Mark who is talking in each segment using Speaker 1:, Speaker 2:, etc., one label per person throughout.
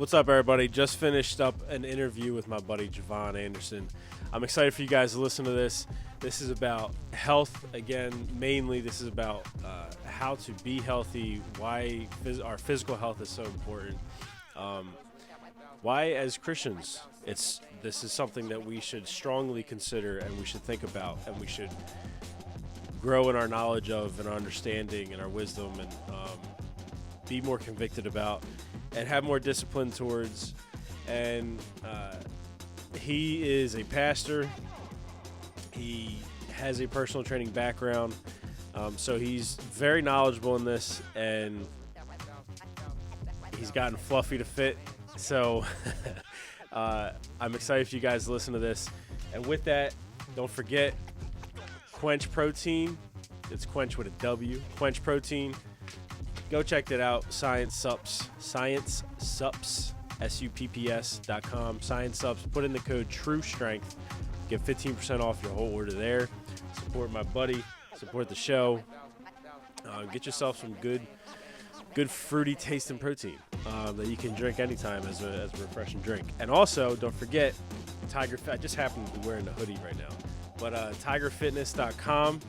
Speaker 1: What's up, everybody? Just finished up an interview with my buddy Jovon Anderson. I'm excited for you guys to listen to this. This is about health. Again, mainly this is about how to be healthy, why our physical health is so important. Why, as Christians, this is something that we should strongly consider and we should think about and we should grow in our knowledge of and our understanding and our wisdom and be more convicted about and have more discipline towards. And he is a pastor. He has a personal training background. So he's very knowledgeable in this, and he's gotten fluffy to fit. So I'm excited for you guys to listen to this. And with that, don't forget Quench Protein. It's Quench with a W. Quench Protein. Go check that out. Science Supps, SUPPS.com. Science Supps. Put in the code TrueStrength. Get 15% off your whole order there. Support my buddy. Support the show. Get yourself some good fruity tasting protein that you can drink anytime as a refreshing drink. And also, don't forget Tiger. I just happen to be wearing a hoodie right now, but TigerFitness.com.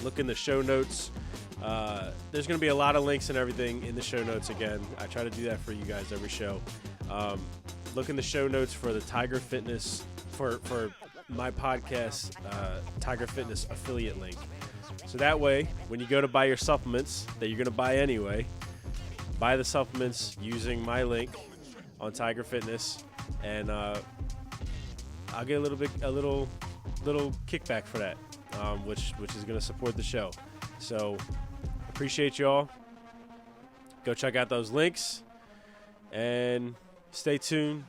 Speaker 1: Look in the show notes. There's going to be a lot of links and everything in the show notes. Again, I try to do that for you guys every show. Look in the show notes for the Tiger Fitness for my podcast, Tiger Fitness affiliate link. So that way, when you go to buy your supplements that you're going to buy anyway, buy the supplements using my link on Tiger Fitness, and I'll get a little kickback for that, which is going to support the show. So appreciate y'all. Go check out those links and stay tuned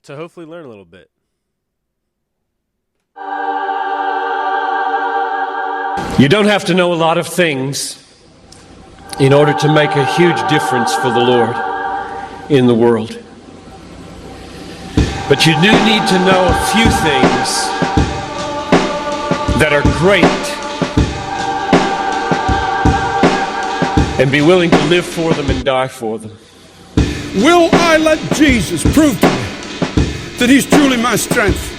Speaker 1: to hopefully learn a little bit.
Speaker 2: You don't have to know a lot of things in order to make a huge difference for the Lord in the world. But you do need to know a few things that are great and be willing to live for them and die for them.
Speaker 3: Will I let Jesus prove to me that he's truly my strength?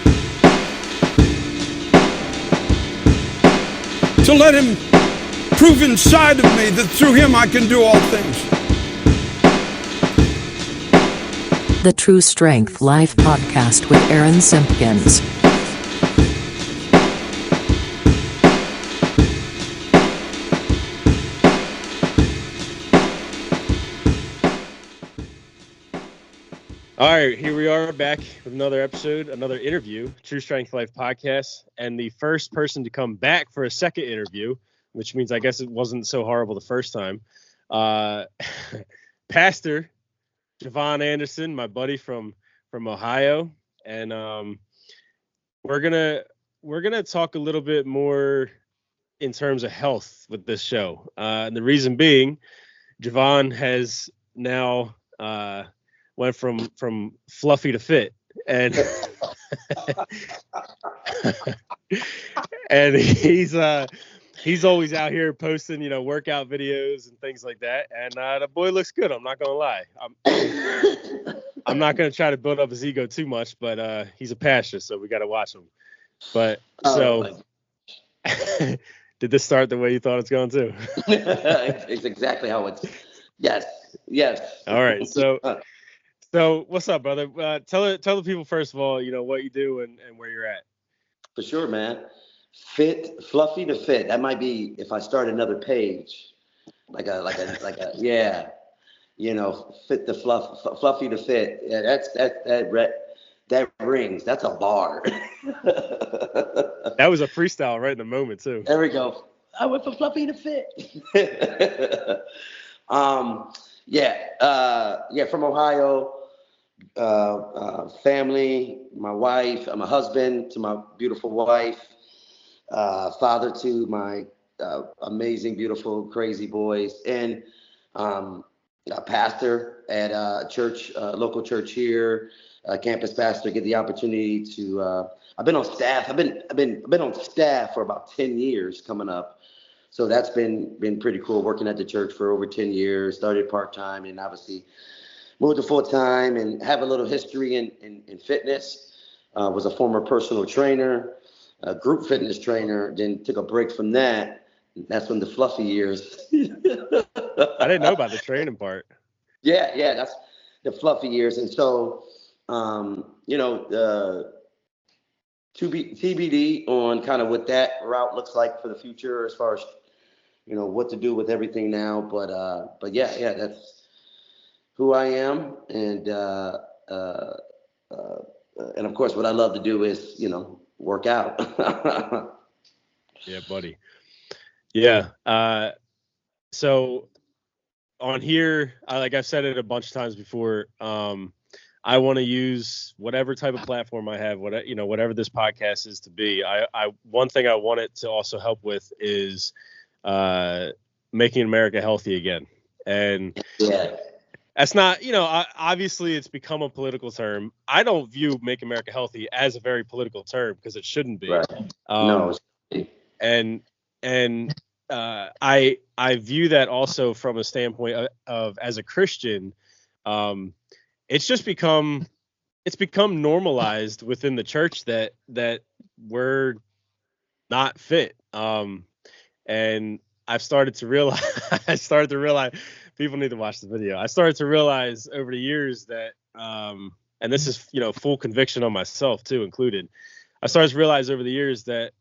Speaker 3: To let him prove inside of me that through him I can do all things.
Speaker 4: The True Strength Life Podcast with Aaron Simpkins.
Speaker 1: All right, here we are back with another episode, another interview, True Strength Life Podcast, and the first person to come back for a second interview, which means I guess it wasn't so horrible the first time. Pastor Jovon Anderson, my buddy from Ohio, and we're gonna talk a little bit more in terms of health with this show, and the reason being, Jovon has now went from fluffy to fit, and and he's always out here posting, workout videos and things like that. And the boy looks good. I'm not gonna lie. I'm not gonna try to build up his ego too much, but he's a pastor, so we got to watch him. But did this start the way you thought it was going to?
Speaker 5: It's exactly how it's. Yes.
Speaker 1: All right. So what's up, brother? Tell the people first of all, what you do and where you're at.
Speaker 5: For sure, man. Fluffy to fit. That might be if I start another page, like a yeah, fit the fluffy to fit. Yeah, that rings. That's a bar.
Speaker 1: That was a freestyle right in the moment too.
Speaker 5: There we go. I went for fluffy to fit. From Ohio. Family, my wife, I'm a husband to my beautiful wife, father to my amazing, beautiful, crazy boys, and a pastor at a church, local church here, campus pastor. Get the opportunity to. I've been on staff. I've been on staff for about 10 years coming up. So that's been pretty cool, working at the church for over 10 years. Started part-time and obviously moved to full-time and have a little history in fitness. Was a former personal trainer, a group fitness trainer, then took a break from that. That's when the fluffy years.
Speaker 1: I didn't know about the training part.
Speaker 5: Yeah, that's the fluffy years. And so, TBD on kind of what that route looks like for the future as far as, what to do with everything now. But yeah, that's who I am. And of course, what I love to do is, work out.
Speaker 1: Yeah, buddy. Yeah. So on here, like I've said it a bunch of times before, I want to use whatever type of platform I have, whatever this podcast is to be. One thing I want it to also help with is making America healthy again. And
Speaker 5: Yeah.
Speaker 1: that's not, obviously it's become a political term. I don't view Make America Healthy as a very political term because it shouldn't be.
Speaker 5: Right. No.
Speaker 1: And I view that also from a standpoint of as a Christian, it's become normalized within the church that we're not fit. And I've started to realize people need to watch the video. I started to realize over the years that, and this is, full conviction on myself too, included. I started to realize over the years that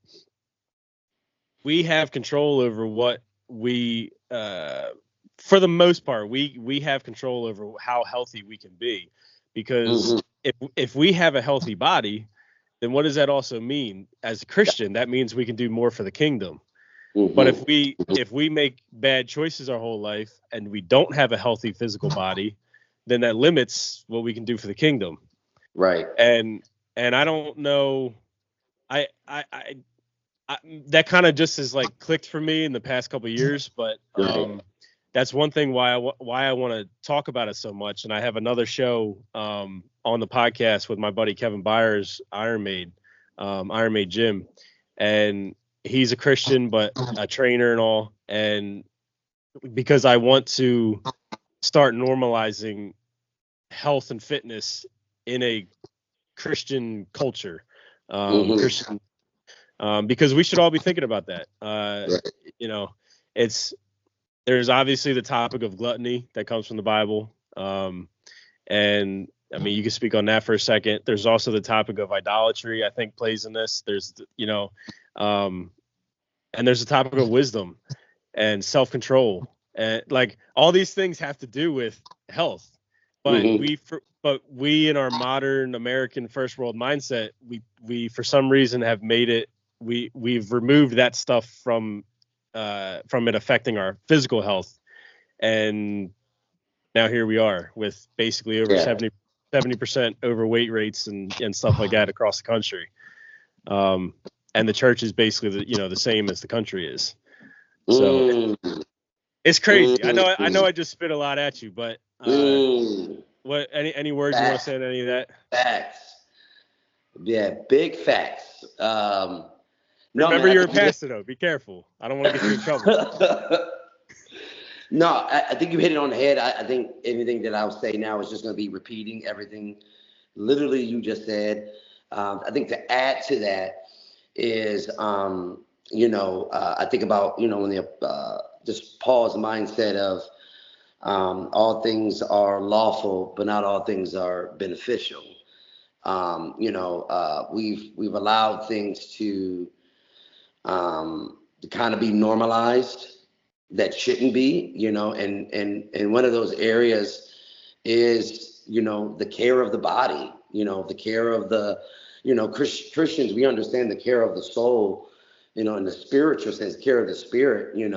Speaker 1: we have control over what we, for the most part, we have control over how healthy we can be, because if we have a healthy body, then what does that also mean? As a Christian, that means we can do more for the kingdom. But if we make bad choices our whole life and we don't have a healthy physical body, then that limits what we can do for the kingdom.
Speaker 5: Right.
Speaker 1: And I don't know, I that kind of just has like clicked for me in the past couple of years, but that's one thing why I want to talk about it so much. And I have another show on the podcast with my buddy Kevin Byers, Iron Maid Gym, and he's a Christian but a trainer and all, and because I want to start normalizing health and fitness in a Christian culture, Christian. Because we should all be thinking about that. Right. There's obviously the topic of gluttony that comes from the Bible. And I mean, you can speak on that for a second. There's also the topic of idolatry, I think, plays in this. There's, and there's the topic of wisdom and self-control. And like all these things have to do with health. But we in our modern American first world mindset, we for some reason have made it, we've removed that stuff from it affecting our physical health, and now here we are with basically over 70% overweight rates and stuff like that across the country, and the church is basically the same as the country is. So it's crazy. I know I just spit a lot at you, but what any words you want to say on any of that?
Speaker 5: Facts. Yeah, big facts.
Speaker 1: Remember, you're a pastor, though. Be careful. I don't want to get you in trouble.
Speaker 5: No, I think you hit it on the head. I think everything that I'll say now is just going to be repeating everything literally you just said. I think to add to that is, I think about, when the just Paul's mindset of all things are lawful, but not all things are beneficial. We've allowed things to kind of be normalized that shouldn't be, and one of those areas is, the care of the body, the care of the, Christians, we understand the care of the soul, in the spiritual sense, care of the spirit, and,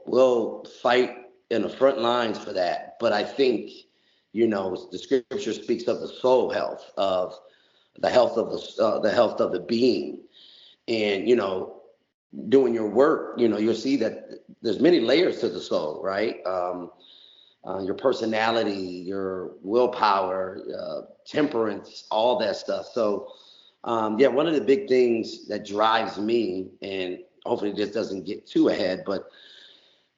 Speaker 5: we'll fight in the front lines for that. But I think, the scripture speaks of the soul health, of the health of the being, and, doing your work, you'll see that there's many layers to the soul, right? Your personality, your willpower, temperance, all that stuff. So, one of the big things that drives me, and hopefully this doesn't get too ahead, but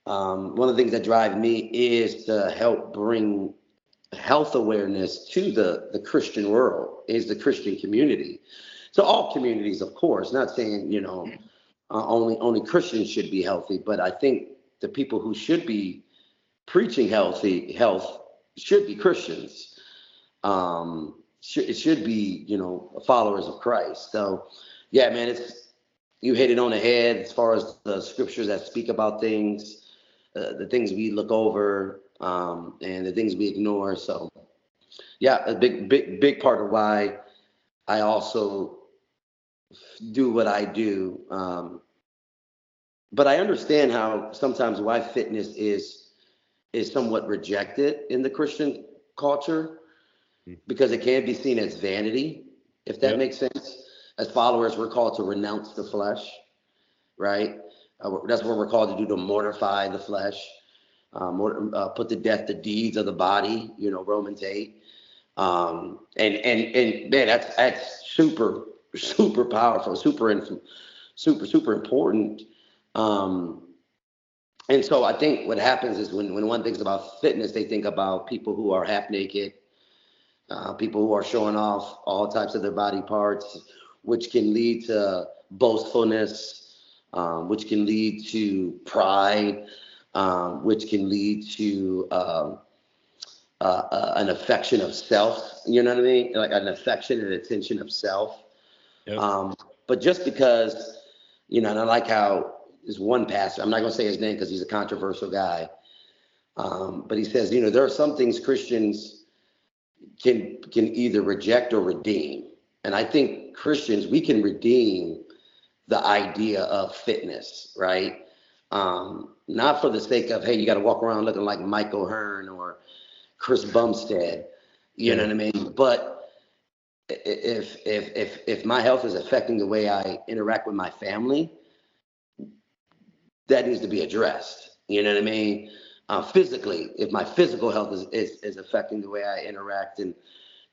Speaker 5: one of the things that drive me is to help bring health awareness to the Christian world, is the Christian community. So all communities, of course, not saying, only Christians should be healthy, but I think the people who should be preaching health should be Christians. It should be, followers of Christ. So yeah, man, you hit it on the head as far as the scriptures that speak about things, the things we look over, and the things we ignore. So yeah, a big part of why I also do what I do. But I understand how sometimes why fitness is somewhat rejected in the Christian culture, because it can be seen as vanity, if that makes sense. As followers, we're called to renounce the flesh, right? That's what we're called to do, to mortify the flesh, put to death the deeds of the body, Romans 8. And man, that's super, super powerful, super important. And so I think what happens is when one thinks about fitness, they think about people who are half naked, people who are showing off all types of their body parts, which can lead to boastfulness, which can lead to pride, which can lead to an affection of self. You know what I mean? Like an affection and attention of self. Yep. But just because, and I like how this one pastor, I'm not going to say his name because he's a controversial guy, but he says, there are some things Christians can either reject or redeem. And I think Christians, we can redeem the idea of fitness, right? Not for the sake of, hey, you got to walk around looking like Mike O'Hearn or Chris Bumstead, you know what I mean? But if my health is affecting the way I interact with my family, that needs to be addressed. You know what I mean? Physically, if my physical health is affecting the way I interact and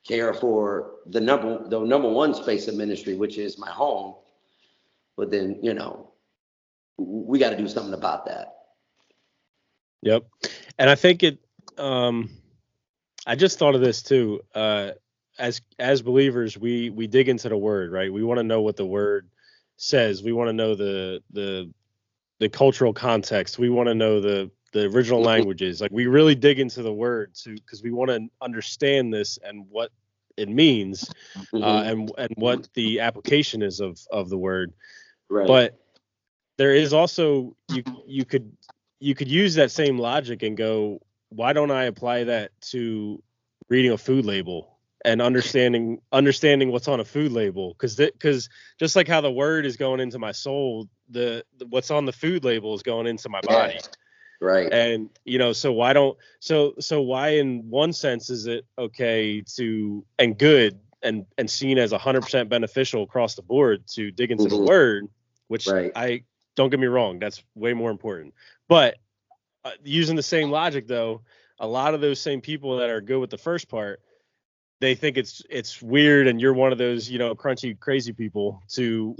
Speaker 5: care for the number one space of ministry, which is my home, but then, we got to do something about that.
Speaker 1: Yep. And I think I just thought of this too. As believers, we dig into the word, right? We want to know what the word says. We want to know the cultural context. We want to know the original languages. Like, we really dig into the word because we want to understand this and what it means, and what the application is of the word. Right. But there is also, you could use that same logic and go, why don't I apply that to reading a food label and understanding what's on a food label? Because just like how the word is going into my soul, the what's on the food label is going into my body.
Speaker 5: Right.
Speaker 1: And so why in one sense is it okay to and good and seen as 100% beneficial across the board to dig into the word, which I don't get me wrong, that's way more important. But using the same logic, though, a lot of those same people that are good with the first part, they think it's weird, and you're one of those, crunchy, crazy people to,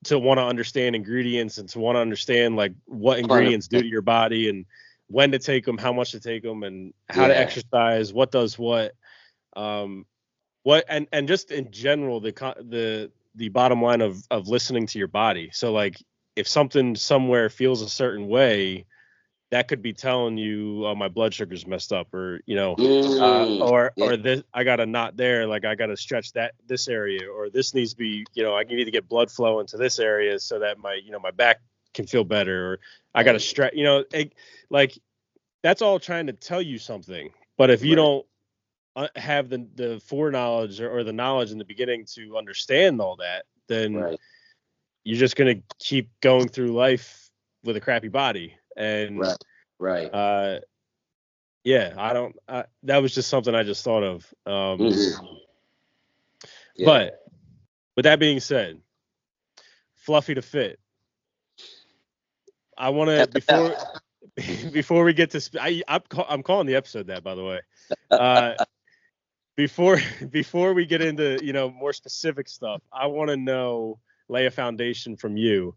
Speaker 1: to want to understand ingredients and to want to understand like what ingredients do to your body and when to take them, how much to take them, and how to exercise, what does what, and just in general, the bottom line of listening to your body. So like, if something somewhere feels a certain way, that could be telling you, oh, my blood sugar's messed up, or or this, I got a knot there, like I got to stretch this area, or this needs to be, I need to get blood flow into this area so that my my back can feel better, or I got to stretch, like that's all trying to tell you something. But if you don't have the foreknowledge or the knowledge in the beginning to understand all that, then you're just going to keep going through life with a crappy body. And that was just something I just thought of. But with that being said, fluffy to fit, I want to, before we get to I'm calling the episode that, by the way. Before we get into more specific stuff, I want to lay a foundation from you.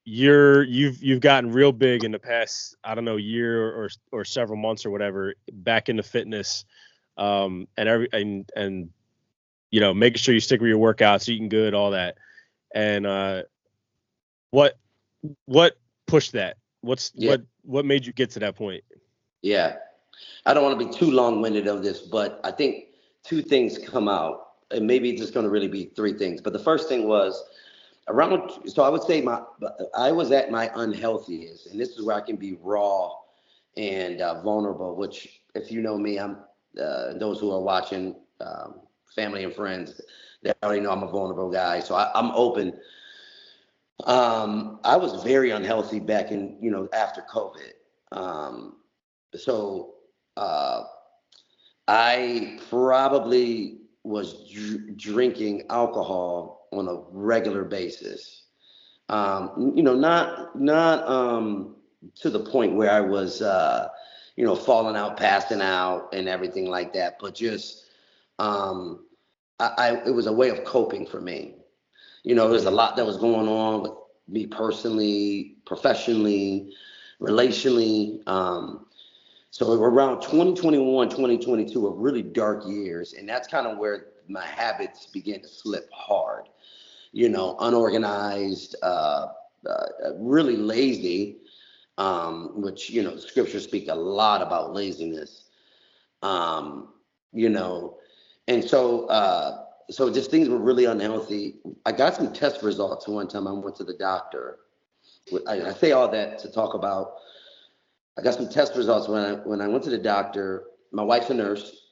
Speaker 1: you've gotten real big in the past, I don't know, year or several months or whatever, back into fitness, and making sure you stick with your workouts, eating good, all that. And what pushed that? What made you get to that point?
Speaker 5: Yeah. I don't want to be too long-winded on this, but I think two things come out, and maybe it's just going to really be three things. But the first thing was so I would say I was at my unhealthiest, and this is where I can be raw and vulnerable, which, if you know me, I'm those who are watching, family and friends, they already know I'm a vulnerable guy. So I'm open. I was very unhealthy back in, after COVID. So I probably was drinking alcohol on a regular basis. Not to the point where I was, falling out, passing out, and everything like that, but just it was a way of coping for me. There's a lot that was going on with me personally, professionally, relationally. So around 2021, 2022 were really dark years. And that's kind of where my habits began to slip hard, unorganized, really lazy, which, scriptures speak a lot about laziness, and so just things were really unhealthy. I got some test results one time. I went to the doctor. I say all that to talk about, I got some test results when I went to the doctor. My wife's a nurse,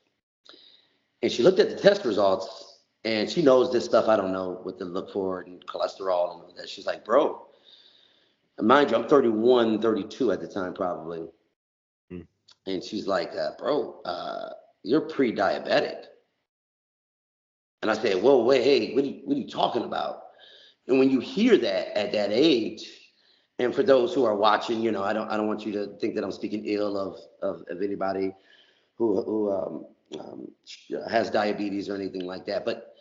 Speaker 5: and she looked at the test results, and she knows this stuff I don't know what to look for, and cholesterol and all that. She's like, bro, and mind you, I'm 31, 32 at the time probably. And she's like, bro, you're pre-diabetic. And I said, whoa, wait, hey, what are you talking about? And when you hear that at that age, and for those who are watching, I don't want you to think that I'm speaking ill of anybody who has diabetes or anything like that. But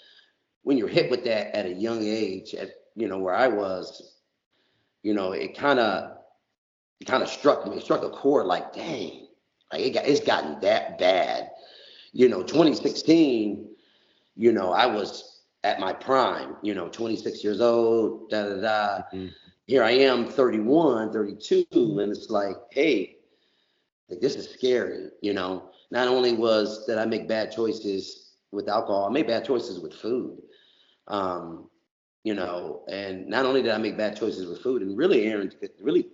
Speaker 5: when you're hit with that at a young age, at where I was, it kind of struck me. It struck a chord, like, dang, like it's gotten that bad. 2016. I was at my prime, 26 years old, Here I am, 31, 32, and it's like, hey, like, this is scary, Not only did I make bad choices with alcohol, I made bad choices with food, and not only did I make bad choices with food, and really, Aaron, really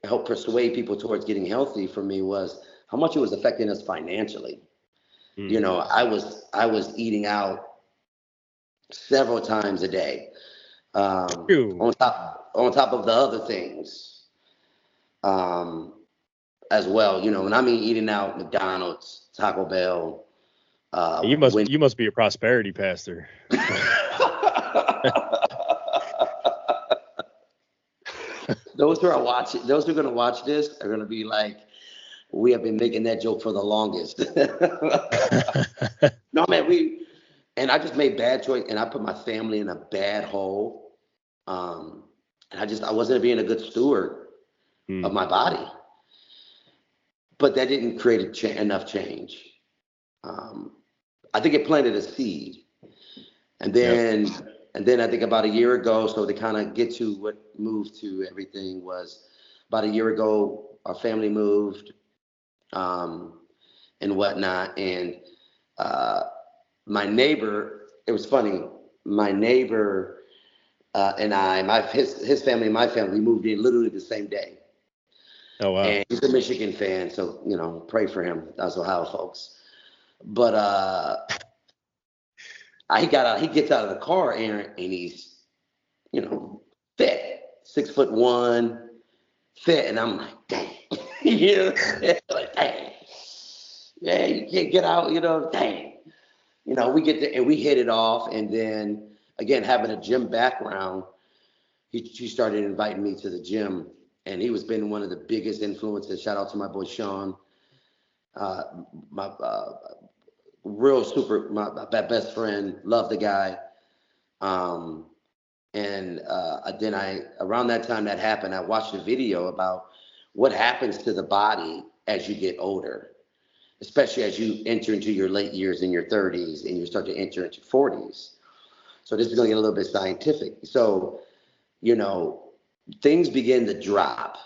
Speaker 5: help persuade people towards getting healthy for me was how much it was affecting us financially. I was eating out several times a day, on top of the other things, as well. And I mean eating out, McDonald's, Taco Bell.
Speaker 1: You must be a prosperity pastor.
Speaker 5: Those who are going to watch this are going to be like, we have been making that joke for the longest. No, man, and I just made bad choice, and I put my family in a bad hole. And I wasn't being a good steward of my body. But that didn't create enough change. I think it planted a seed. And then I think about a year ago, so to kind of get to what moved to everything was about a year ago, our family moved, and whatnot. And my neighbor, it was funny, my neighbor and his family and my family moved in literally the same day.
Speaker 1: Oh, wow.
Speaker 5: And he's a Michigan fan, so, pray for him. That's Ohio, folks. But he gets out of the car, Aaron, and he's, fit, 6'1", fit. And I'm like, dang, like, dang. Yeah, you can't get out, dang. We get there and we hit it off. And then, again, having a gym background, he started inviting me to the gym. And he was been one of the biggest influences. Shout out to my boy Sean, my real my best friend. Love the guy. And then around that time that happened, I watched a video about what happens to the body as you get older, especially as you enter into your late years in your 30s and you start to enter into 40s. So this is going to get a little bit scientific. So, things begin to drop.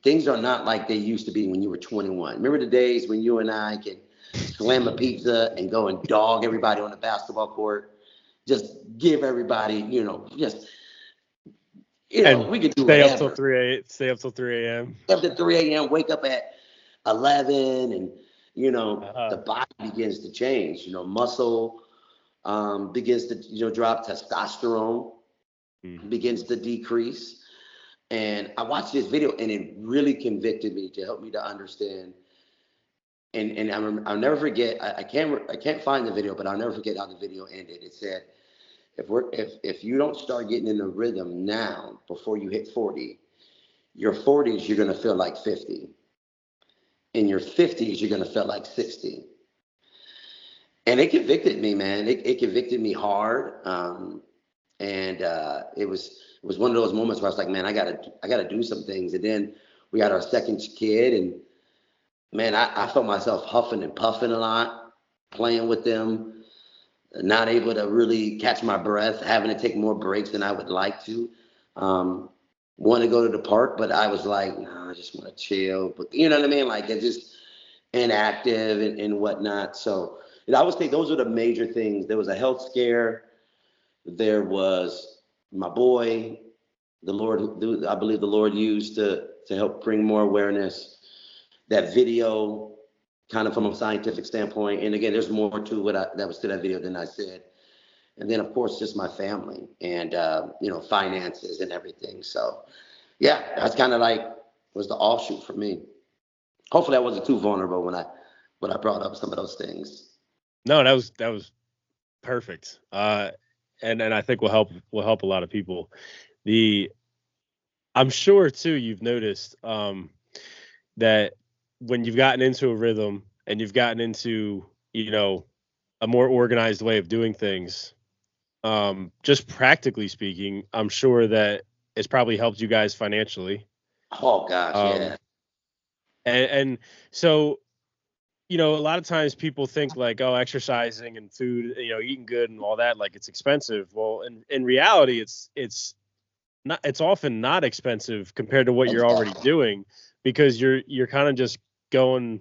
Speaker 5: Things are not like they used to be when you were 21. Remember the days when you and I could slam a pizza and go and dog everybody on the basketball court? Just give everybody, we could do
Speaker 1: stay
Speaker 5: whatever.
Speaker 1: up till 3 a.m.
Speaker 5: Up to 3 a.m., wake up at 11, and, the body begins to change. Muscle begins to, drop. Testosterone begins to decrease. And I watched this video, and it really convicted me to help me to understand. And I'll never forget. I can't find the video, but I'll never forget how the video ended. It said, if you don't start getting in the rhythm now before you hit 40, your 40s you're gonna feel like 50. In your 50s you're gonna feel like 60. And it convicted me, man. It convicted me hard. It was one of those moments where I was like, man, I gotta do some things. And then we got our second kid, and man, I felt myself huffing and puffing a lot, playing with them, not able to really catch my breath, having to take more breaks than I would like to. Want to go to the park, but I was like, no, I just want to chill. But you know what I mean? Like, it's just inactive and whatnot. So I would say those are the major things. There was a health scare. There was my boy, the Lord, I believe the Lord used to help bring more awareness. That video, kind of from a scientific standpoint. And again, there's more to that was to that video than I said. And then, of course, just my family and, finances and everything. So, yeah, that's kind of was the offshoot for me. Hopefully I wasn't too vulnerable when I brought up some of those things.
Speaker 1: No, that was perfect. And I think will help a lot of people. I'm sure too you've noticed that when you've gotten into a rhythm and you've gotten into, a more organized way of doing things, just practically speaking, I'm sure that it's probably helped you guys financially.
Speaker 5: Oh gosh, yeah.
Speaker 1: And so, a lot of times people think like, oh, exercising and food, eating good and all that, like it's expensive. Well, in reality, it's not. It's often not expensive compared to what you're already doing, because you're kind of just going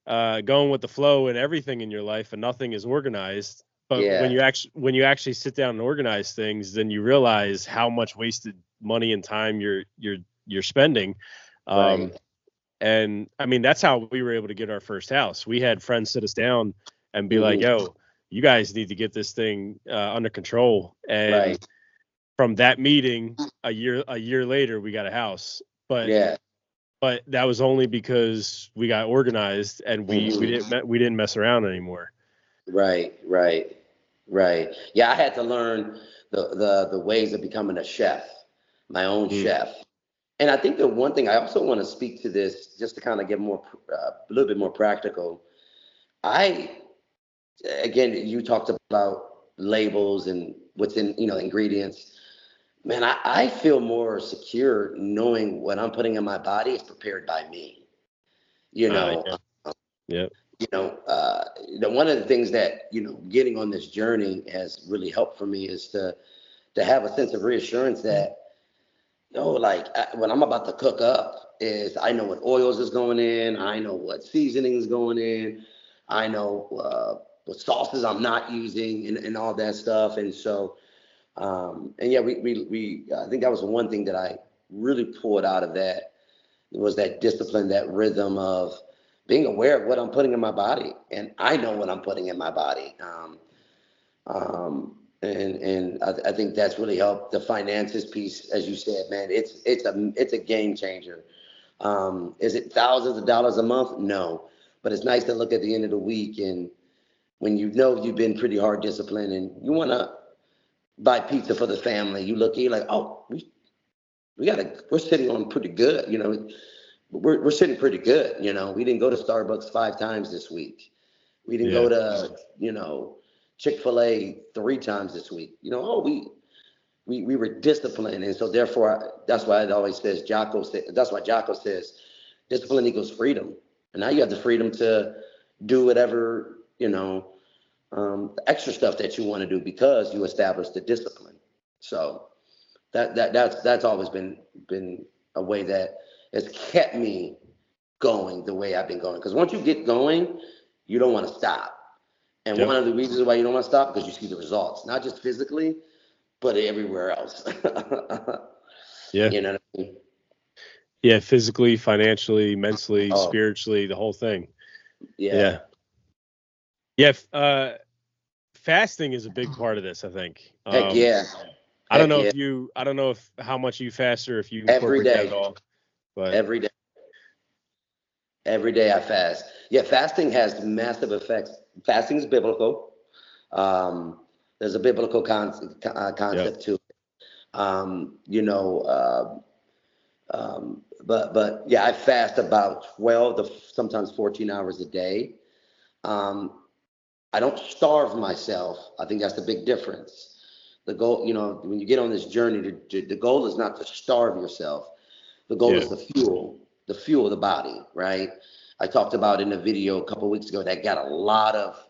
Speaker 1: with the flow and everything in your life, and nothing is organized. But when you actually sit down and organize things, then you realize how much wasted money and time you're spending.
Speaker 5: Right.
Speaker 1: And I mean, that's how we were able to get our first house. We had friends sit us down and be like, yo, you guys need to get this thing under control. And from that meeting, a year later, we got a house. But that was only because we got organized and we didn't mess around anymore.
Speaker 5: Right. Yeah, I had to learn the ways of becoming a chef, my own chef. And I think the one thing I also want to speak to this, just to kind of get more, a little bit more practical. Again, you talked about labels and what's in, ingredients. Man, I feel more secure knowing what I'm putting in my body is prepared by me. One of the things that, getting on this journey has really helped for me is to have a sense of reassurance that, when I'm about to cook up, is I know what oils is going in, I know what seasoning is going in, I know what sauces I'm not using and all that stuff. And so, we I think that was the one thing that I really pulled out of that, was that discipline, that rhythm of being aware of what I'm putting in my body, and I know what I'm putting in my body. And I think that's really helped. The finances piece, as you said, man, it's a game changer. Is it thousands of dollars a month? No, but it's nice to look at the end of the week, and when you've been pretty hard disciplined and you want to buy pizza for the family, you're like, oh, we're sitting on pretty good, we're sitting pretty good, we didn't go to Starbucks 5 times this week. We didn't go to, Chick-fil-A 3 times this week. We're we were disciplined, and so therefore that's why it always says that's why Jocko says discipline equals freedom. And now you have the freedom to do whatever, extra stuff that you want to do because you established the discipline. So that's always been a way that has kept me going the way I've been going. Because once you get going, you don't want to stop. And
Speaker 1: Yep.
Speaker 5: one of the reasons why you don't want to stop because you see the results, not just physically, but everywhere else.
Speaker 1: Yeah.
Speaker 5: You know what I mean?
Speaker 1: Yeah. Physically, financially, mentally,
Speaker 5: Oh,
Speaker 1: spiritually, the whole thing.
Speaker 5: yeah.
Speaker 1: Yeah. Fasting is a big part of this, I think.
Speaker 5: Heck yeah.
Speaker 1: I don't
Speaker 5: Heck
Speaker 1: know
Speaker 5: yeah.
Speaker 1: I don't know if how much you fast or if you
Speaker 5: Every
Speaker 1: incorporate that at
Speaker 5: day.
Speaker 1: all, but
Speaker 5: Every day. Every day I fast. Yeah, fasting has massive effects. Fasting is biblical. There's a biblical
Speaker 1: yeah.
Speaker 5: concept to it. But yeah, I fast about 12 to sometimes 14 hours a day. I don't starve myself. I think that's the big difference. The goal, when you get on this journey, the goal is not to starve yourself. The goal
Speaker 1: Yeah.
Speaker 5: is the fuel the body, right? I talked about in a video a couple of weeks ago that got a lot of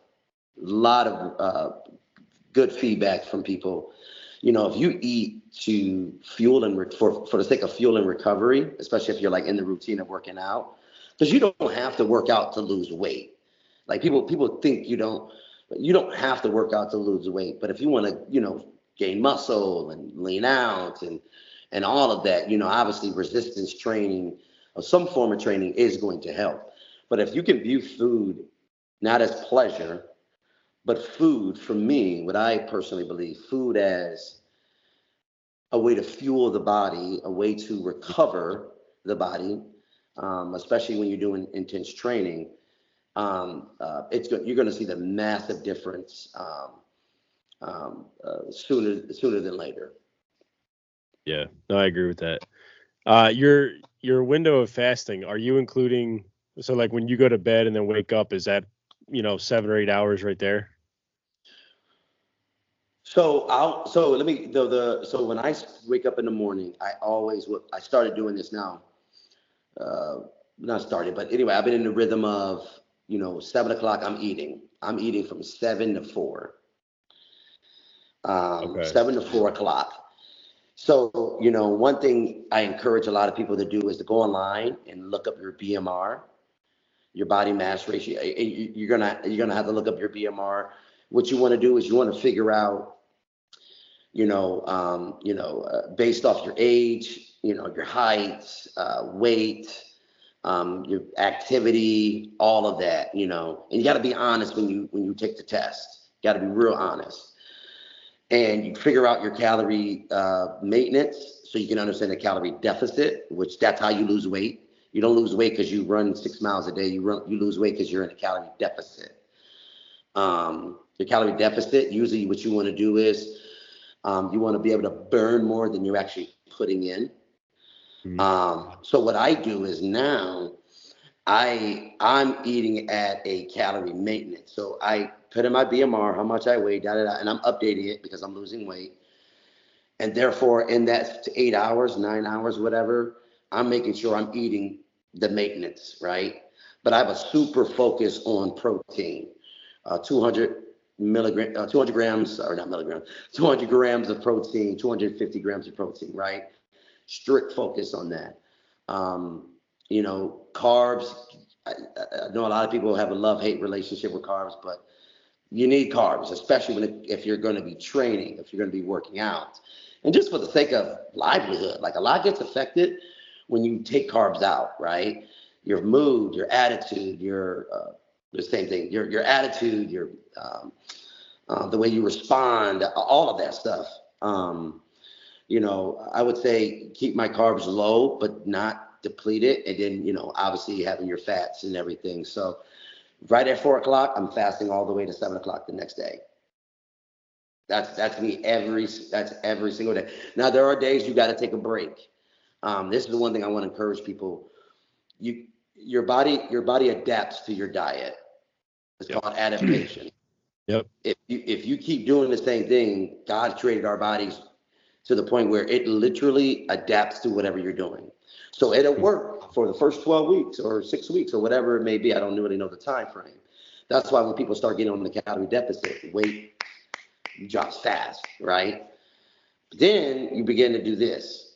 Speaker 5: good feedback from people. If you eat to fuel and for the sake of fuel and recovery, especially if you're like in the routine of working out, because you don't have to work out to lose weight. Like people think you don't have to work out to lose weight. But if you want to, gain muscle and lean out and all of that, obviously resistance training or some form of training is going to help. But if you can view food not as pleasure, but food, for me, what I personally believe, food as a way to fuel the body, a way to recover the body, especially when you're doing intense training, it's good. You're going to see the massive difference sooner than later.
Speaker 1: Yeah. No, I agree with that. Your window of fasting, are you including, so like when you go to bed and then wake up, is that, 7 or 8 hours right there?
Speaker 5: So so when I wake up in the morning, I started doing this now. Not started, but anyway, I've been in the rhythm of 7 o'clock. I'm eating from 7 to 4.
Speaker 1: Okay.
Speaker 5: 7 to 4 o'clock. So one thing I encourage a lot of people to do is to go online and look up your BMR, your body mass ratio. You're gonna have to look up your BMR. What you want to do is you want to figure out, based off your age, your height, weight, your activity, all of that, and you got to be honest when you take the test. You got to be real honest, and you figure out your calorie maintenance so you can understand the calorie deficit, which that's how you lose weight. You don't lose weight because you run 6 miles a day. You lose weight because you're in a calorie deficit. Your calorie deficit, usually what you want to do is you want to be able to burn more than you're actually putting in. So what I do is now I'm eating at a calorie maintenance. So I put in my BMR, how much I weigh, and I'm updating it because I'm losing weight. And therefore, in that 8 hours, 9 hours, whatever, I'm making sure I'm eating the maintenance, right? But I have a super focus on protein, 200 grams, or not milligrams, 200 grams of protein, 250 grams of protein, right? Strict focus on that. Carbs. I know a lot of people have a love-hate relationship with carbs, but you need carbs, especially if you're going to be training, if you're going to be working out. And just for the sake of livelihood, like a lot gets affected when you take carbs out, right? Your mood, your attitude, the same thing, your attitude, the way you respond, all of that stuff. I would say keep my carbs low, but not deplete it. And then, obviously having your fats and everything. So right at 4 o'clock, I'm fasting all the way to 7 o'clock the next day. That's me every single day. Now there are days you got to take a break. This is the one thing I want to encourage people. Your body adapts to your diet. It's called adaptation.
Speaker 1: Yep.
Speaker 5: If you keep doing the same thing, God created our bodies to the point where it literally adapts to whatever you're doing. So it'll work for the first 12 weeks or 6 weeks or whatever it may be. I don't really know the time frame. That's why when people start getting on the calorie deficit, weight drops fast, right? Then you begin to do this,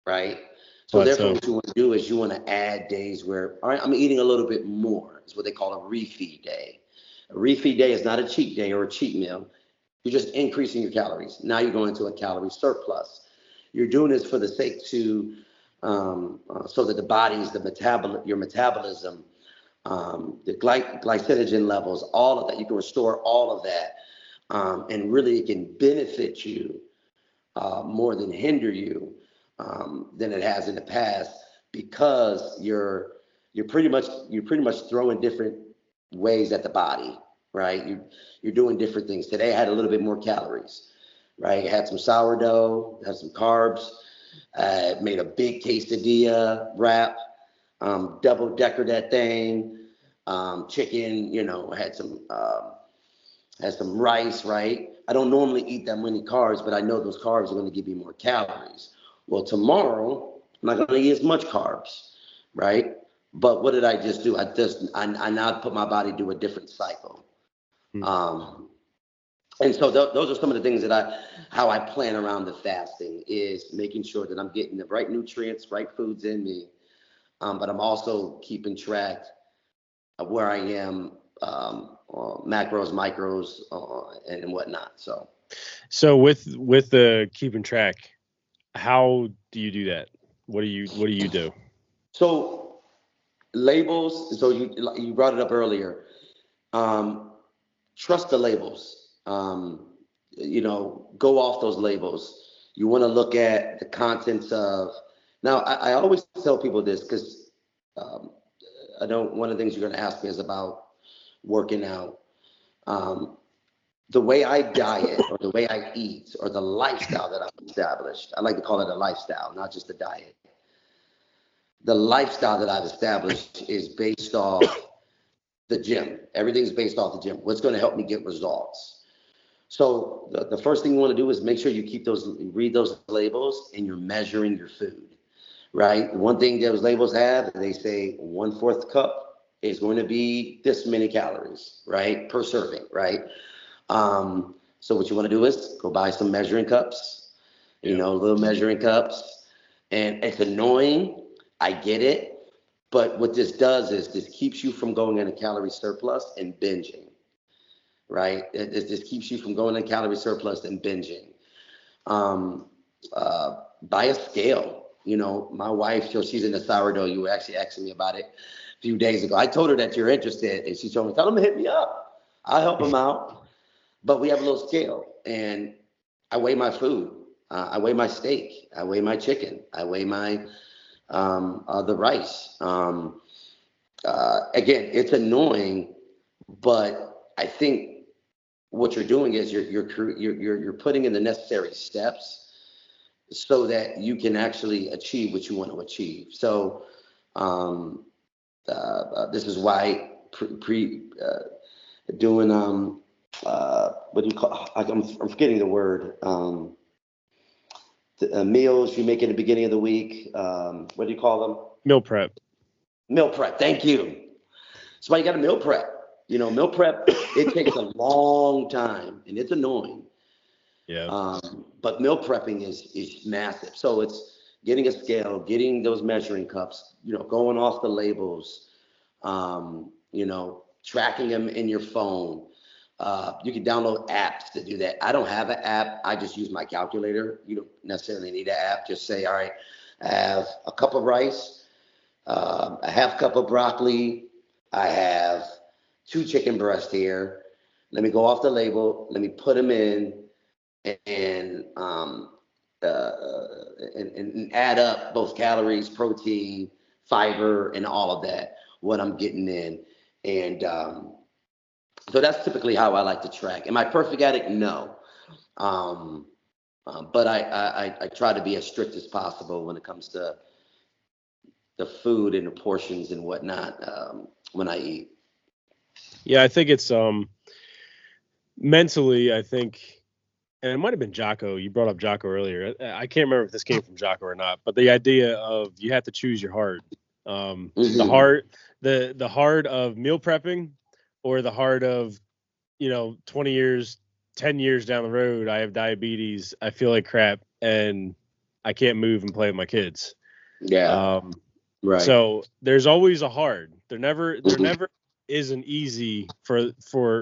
Speaker 5: right? So therefore, what you want to do is you want to add days where, all right, I'm eating a little bit more. It's what they call a refeed day. A refeed day is not a cheat day or a cheat meal. You're just increasing your calories. Now you're going to a calorie surplus. You're doing this for the sake to, so that the body's, your metabolism, the glycogen levels, all of that, you can restore all of that. And really it can benefit you more than hinder you than it has in the past, because you're pretty much throwing different ways at the body, right? You're doing different things. Today I had a little bit more calories, right? I had some sourdough, had some carbs, made a big quesadilla wrap, double decker that thing, chicken, had some rice, right? I don't normally eat that many carbs, but I know those carbs are going to give me more calories. Well, tomorrow, I'm not going to eat as much carbs, right? But what did I just do? I now put my body through a different cycle. And so those are some of the things that how I plan around the fasting, is making sure that I'm getting the right nutrients, right foods in me. But I'm also keeping track of where I am, macros, micros, and whatnot.
Speaker 1: So with the keeping track, how do you do that? What do you do?
Speaker 5: So labels. So you brought it up earlier. Trust the labels. Go off those labels. You want to look at the contents of. Now, I always tell people this because one of the things you're going to ask me is about working out. The way I diet, or the way I eat, or the lifestyle that I've established, I like to call it a lifestyle, not just a diet. The lifestyle that I've established is based off the gym. Everything's based off the gym. What's going to help me get results? So the first thing you want to do is make sure you read those labels, and you're measuring your food, right? One thing those labels have, they say 1/4 cup is going to be this many calories, right? Per serving, right? So what you want to do is go buy some measuring cups, little measuring cups. And it's annoying. I get it. But what this does is this keeps you from going in a calorie surplus and binging, right? This keeps you from going in a calorie surplus and binging. Buy a scale. My wife, she's into sourdough. You were actually asking me about it a few days ago. I told her that you're interested, and she told me, tell them to hit me up. I'll help them out. But we have a little scale, and I weigh my food. I weigh my steak. I weigh my chicken. I weigh my the rice. Again, it's annoying, but I think what you're doing is you're putting in the necessary steps so that you can actually achieve what you want to achieve. So this is why doing what do you call? I'm forgetting the word. Meals you make in the beginning of the week. What do you call them?
Speaker 1: Meal prep.
Speaker 5: Meal prep. Thank you. That's why you got to meal prep. Meal prep, it takes a long time, and it's annoying.
Speaker 1: Yeah.
Speaker 5: But meal prepping is massive. So it's getting a scale, getting those measuring cups, going off the labels, tracking them in your phone. You can download apps to do that. I don't have an app. I just use my calculator. You don't necessarily need an app. Just say, all right, I have a cup of rice, a half cup of broccoli. I have 2 chicken breasts here. Let me go off the label. Let me put them in and add up both calories, protein, fiber, and all of that, what I'm getting in. And so that's typically how I like to track. Am I perfect at it? No. But I try to be as strict as possible when it comes to the food and the portions and whatnot when I eat.
Speaker 1: Yeah, I think it's mentally, I think and it might have been Jocko. You brought up Jocko earlier. I can't remember if this came from Jocko or not, but the idea of you have to choose your heart. The heart of meal prepping, or the heart of, 20 years, 10 years down the road, I have diabetes, I feel like crap, and I can't move and play with my kids.
Speaker 5: Yeah. Right.
Speaker 1: So there's always a hard. There never is an easy for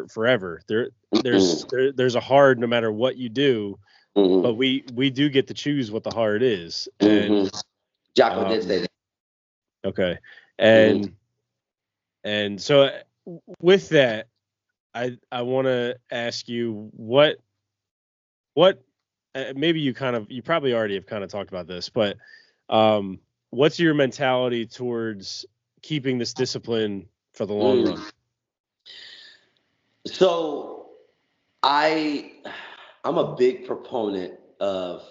Speaker 1: forever. There's a hard no matter what you do, but we do get to choose what the hard is. And
Speaker 5: Jocko did say that.
Speaker 1: Okay. And so with that, I want to ask you what maybe you probably already have kind of talked about this, but what's your mentality towards keeping this discipline for the long run?
Speaker 5: So I'm a big proponent of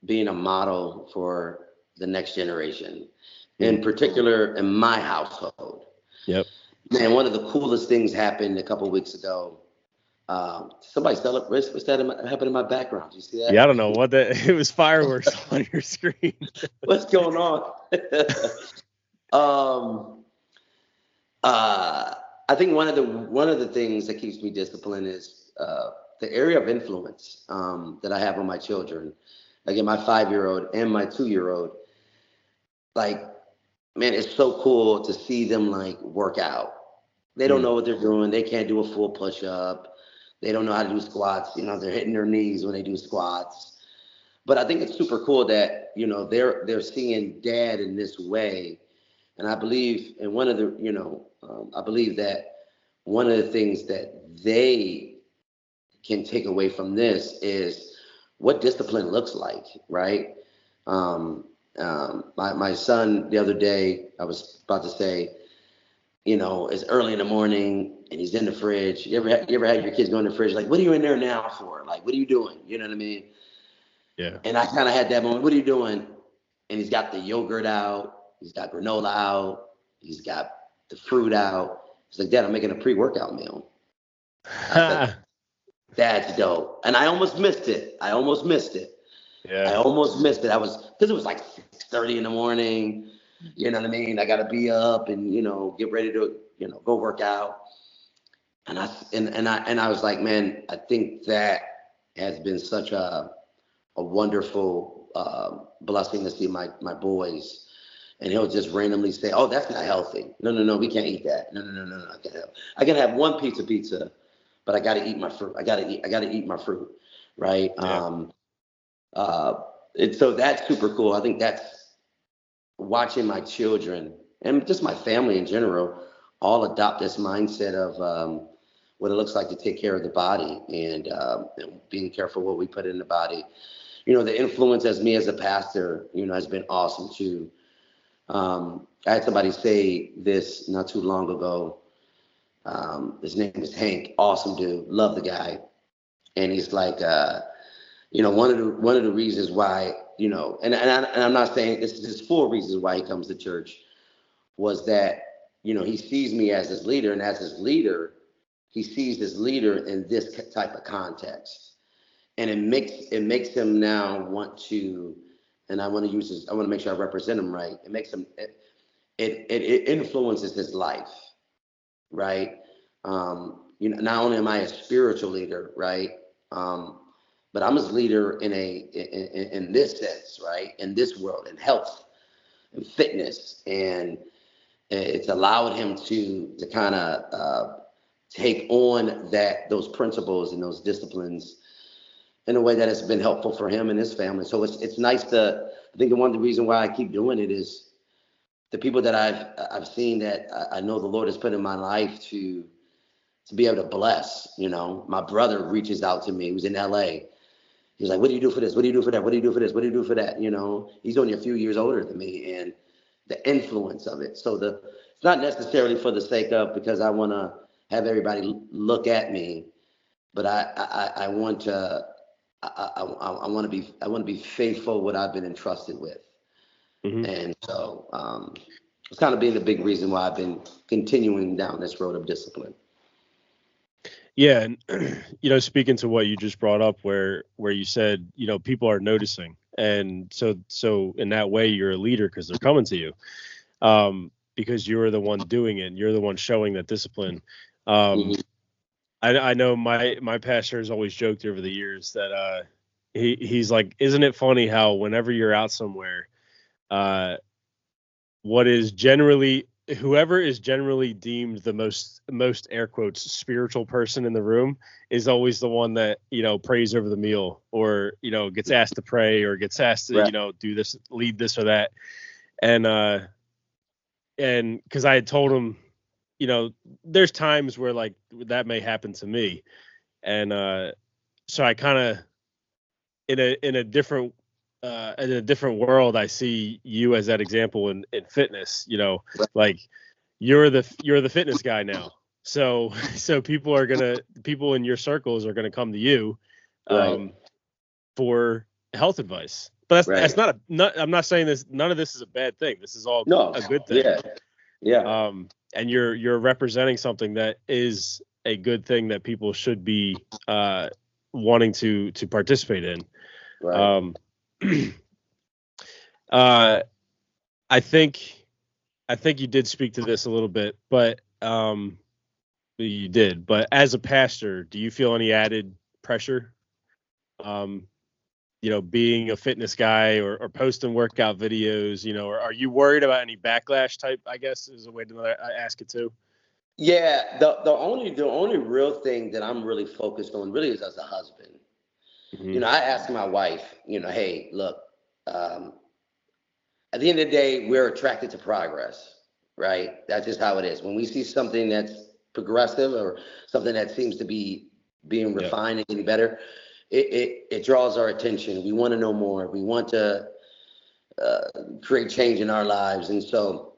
Speaker 5: being a model for the next generation, in particular in my household.
Speaker 1: Yep.
Speaker 5: Man, one of the coolest things happened a couple of weeks ago. Somebody celebrated. What's that happened in my background? You see that?
Speaker 1: Yeah, I don't know what that. It was fireworks on your screen.
Speaker 5: What's going on? I think one of the things that keeps me disciplined is the area of influence that I have on my children. Again, my 5-year-old and my 2-year-old. Like, man, it's so cool to see them like work out. They don't know what they're doing. They can't do a full push-up. They don't know how to do squats. They're hitting their knees when they do squats. But I think it's super cool that, they're seeing dad in this way. And I believe in I believe that one of the things that they can take away from this is what discipline looks like, right? My son the other day, I was about to say, it's early in the morning and he's in the fridge. You ever had your kids go in the fridge, like, what are you in there now for? Like, what are you doing? You know what I mean?
Speaker 1: Yeah.
Speaker 5: And I kind of had that moment. What are you doing? And he's got the yogurt out. He's got granola out. He's got the fruit out. He's like, Dad, I'm making a pre-workout meal. I said, that's dope. And I almost missed it. Yeah. I almost missed it. Because it was like 6:30 in the morning. You know what I mean? I got to be up and, get ready to, go work out. And I was like, man, I think that has been such a wonderful blessing to see my boys. And he'll just randomly say, oh, that's not healthy. No, we can't eat that. No, I can't have. I can have one pizza, but I got to eat my fruit. I got to eat my fruit, right? Yeah. And so that's super cool. I think that's watching my children and just my family in general all adopt this mindset of what it looks like to take care of the body and being careful what we put in the body. The influence as me as a pastor, has been awesome too. I had somebody say this not too long ago. His name is Hank, awesome dude, love the guy. And he's like, one of the reasons why, and I'm not saying this is 4 reasons why he comes to church, was that, he sees me as his leader, and as his leader, he sees his leader in this type of context. And it makes him now want to, and I want to use this, I want to make sure I represent him right. It makes him, it influences his life, right? Not only am I a spiritual leader, right? But I'm his leader in this sense, right? In this world, in health and fitness. And it's allowed him to kind of take on those principles and those disciplines in a way that has been helpful for him and his family. So it's nice I think one of the reasons why I keep doing it is the people that I've seen that I know the Lord has put in my life to be able to bless. My brother reaches out to me. He was in LA. He's like, what do you do for this? What do you do for that? What do you do for this? What do you do for that? He's only a few years older than me, and the influence of it. So it's not necessarily for the sake of, because I want to have everybody look at me, but I want to be faithful what I've been entrusted with. Mm-hmm. And so it's kind of been the big reason why I've been continuing down this road of discipline.
Speaker 1: Yeah, and speaking to what you just brought up, where you said, people are noticing, and so in that way you're a leader because they're coming to you, because you're the one doing it, and you're the one showing that discipline.
Speaker 5: Mhm.
Speaker 1: I know my pastor has always joked over the years that he's like, isn't it funny how whenever you're out somewhere, what is generally whoever is generally deemed the most air quotes spiritual person in the room is always the one that prays over the meal, or gets asked to pray, or gets asked to
Speaker 5: Right.
Speaker 1: do this, lead this or that. And because I had told him, there's times where like that may happen to me, and so I kind of, in a different world, I see you as that example in fitness.
Speaker 5: Right.
Speaker 1: Like you're the fitness guy now. So so people in your circles are gonna come to you,
Speaker 5: Right.
Speaker 1: for health advice. But that's
Speaker 5: Right.
Speaker 1: not I'm not saying this. None of this is a bad thing. This is all
Speaker 5: No.
Speaker 1: a good thing.
Speaker 5: Yeah. Yeah.
Speaker 1: And you're representing something that is a good thing that people should be wanting to participate in.
Speaker 5: Right.
Speaker 1: Uh, I think you did speak to this a little bit, but you did. But as a pastor, do you feel any added pressure? Being a fitness guy, or posting workout videos, or are you worried about any backlash type, I guess is a way to ask it too.
Speaker 5: Yeah. The only real thing that I'm really focused on really is as a husband.
Speaker 1: Mm-hmm.
Speaker 5: I ask my wife, hey, look, um, at the end of the day, we're attracted to progress, right? That's just how it is. When we see something that's progressive, or something that seems to be being
Speaker 1: Yeah.
Speaker 5: refined and getting better, it draws our attention. We want to know more. We want to create change in our lives. And so,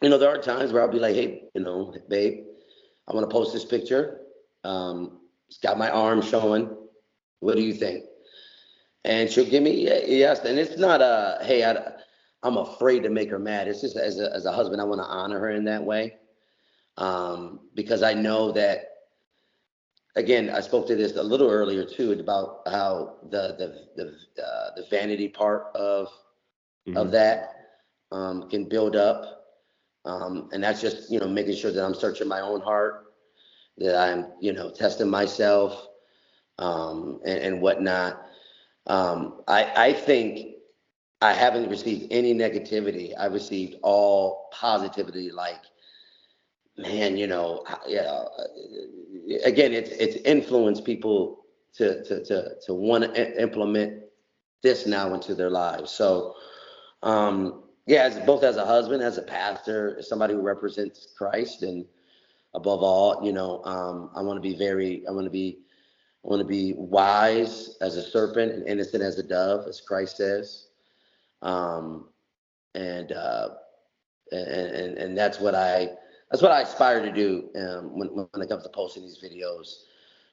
Speaker 5: there are times where I'll be like, hey, babe, I want to post this picture. It's got my arm showing. What do you think? And she'll give me yes. And it's not hey, I'm afraid to make her mad. It's just as a husband, I want to honor her in that way, because I know that. Again, I spoke to this a little earlier too about how the vanity part of
Speaker 1: Mm-hmm.
Speaker 5: that can build up, and that's just making sure that I'm searching my own heart, that I'm testing myself, and whatnot. I think I haven't received any negativity. I received all positivity. Like, man, yeah. Again, it's influenced people to want to implement this now into their lives. So, yeah, both as a husband, as a pastor, as somebody who represents Christ, and above all, I want to be wise as a serpent and innocent as a dove, as Christ says. Um, and, uh, and that's what I aspire to do, when it comes to posting these videos,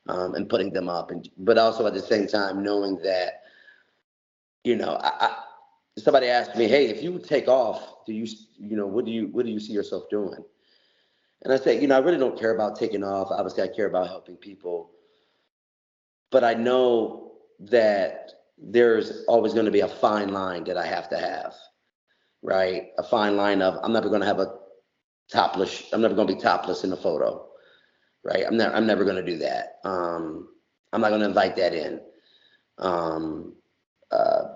Speaker 5: and putting them up, but also at the same time knowing that somebody asked me, hey, if you would take off, what do you see yourself doing? And I say, I really don't care about taking off. Obviously, I care about helping people, but I know that there's always going to be a fine line that I have to have, right? A fine line of I'm never going to be topless in a photo, right? I'm never going to do that. I'm not going to invite that in. Um, uh,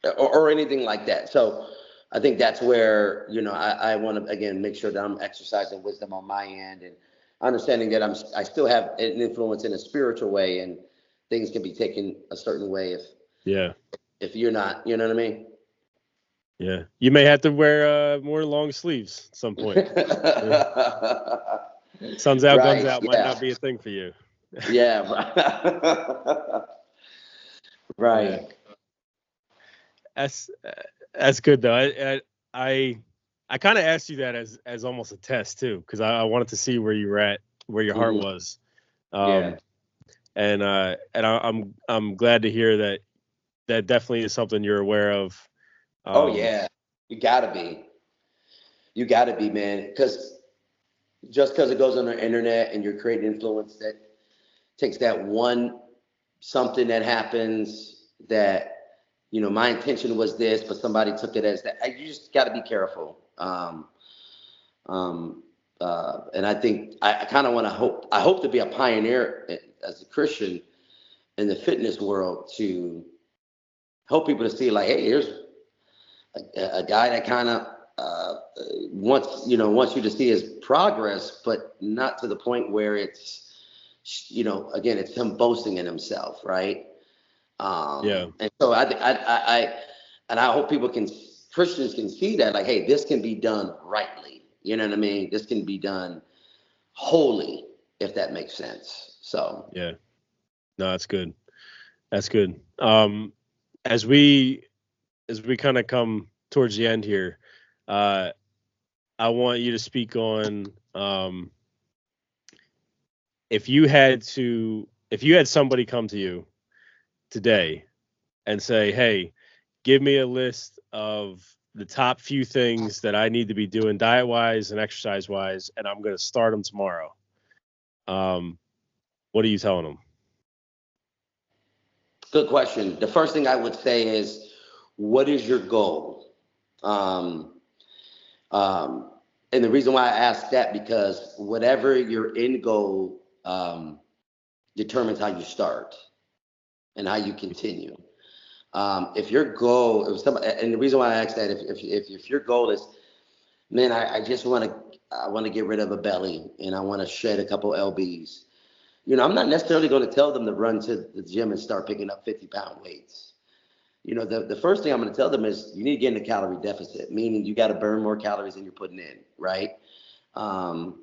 Speaker 5: uh, or anything like that. So I think that's where, I want to, again, make sure that I'm exercising wisdom on my end, and understanding that I still have an influence in a spiritual way, and things can be taken a certain way
Speaker 1: Yeah.
Speaker 5: if you're not, you know what I mean?
Speaker 1: Yeah. You may have to wear more long sleeves at some point. Yeah. Sun's out, guns
Speaker 5: Right.
Speaker 1: out might
Speaker 5: Yeah.
Speaker 1: not be a thing for you.
Speaker 5: Yeah.
Speaker 1: Yeah.
Speaker 5: Right.
Speaker 1: That's that's good though. I kind of asked you that as almost a test too, because I wanted to see where you were at, where your heart
Speaker 5: Mhm.
Speaker 1: was.
Speaker 5: Yeah.
Speaker 1: I'm glad to hear that that definitely is something you're aware of.
Speaker 5: Oh
Speaker 1: Um,
Speaker 5: yeah. You gotta be. You gotta be, man. Because just because it goes on the internet and you're creating influence, that takes that one something that happens that, my intention was this, but somebody took it as that. You just got to be careful. And I think I kind of I hope to be a pioneer as a Christian in the fitness world, to help people to see, like, hey, here's a guy that kind of wants you to see his progress, but not to the point where it's, again, it's him boasting in himself, right? And so I hope Christians can see that, like, hey, this can be done rightly. You know what I mean? This can be done wholly, if that makes sense. So
Speaker 1: Yeah, no, that's good. That's good. As we kind of come towards the end here, I want you to speak on if you had somebody come to you today and say, hey, give me a list of the top few things that I need to be doing diet wise and exercise wise, and I'm going to start them tomorrow. What are you telling them?
Speaker 5: good question. The first thing I would say is, what is your goal? And the reason why I ask that, because whatever your end goal determines how you start and how you continue. If your goal, and the reason why I ask that, if your goal is, man, I just want to get rid of a belly and I want to shed a couple lbs. I'm not necessarily going to tell them to run to the gym and start picking up 50-pound weights. The first thing I'm going to tell them is, you need to get in a calorie deficit, meaning you got to burn more calories than you're putting in, right? Try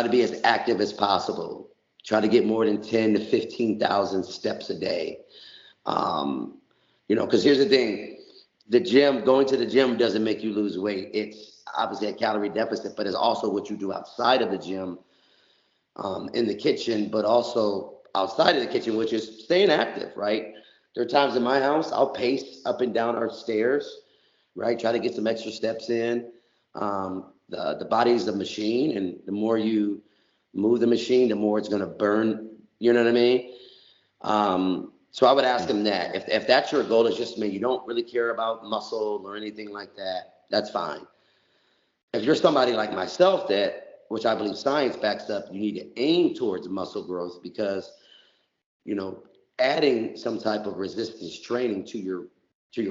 Speaker 5: to be as active as possible. Try to get more than 10 to 15,000 steps a day. Because here's the thing, going to the gym doesn't make you lose weight. It's obviously a calorie deficit, but it's also what you do outside of the gym, in the kitchen, but also outside of the kitchen, which is staying active, right? There are times in my house, I'll pace up and down our stairs, right? Try to get some extra steps in. The body is a machine, and the more you move the machine, the more it's going to burn. You know what I mean? So I would ask them that. If that's your goal, is just, man, you don't really care about muscle or anything like that, that's fine. If you're somebody like myself, which I believe science backs up, you need to aim towards muscle growth, because, adding some type of resistance training to your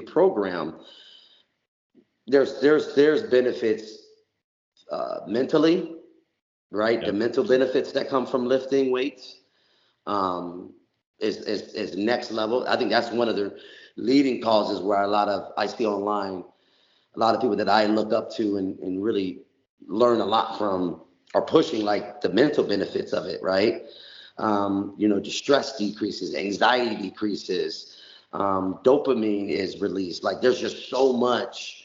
Speaker 5: program, there's benefits mentally, right?
Speaker 1: Yep.
Speaker 5: The mental benefits that come from lifting weights is next level. I think that's one of the leading causes where I see online a lot of people that I look up to and really learn a lot from are pushing, like, the mental benefits of it, right? The stress decreases, anxiety decreases, dopamine is released. Like, there's just so much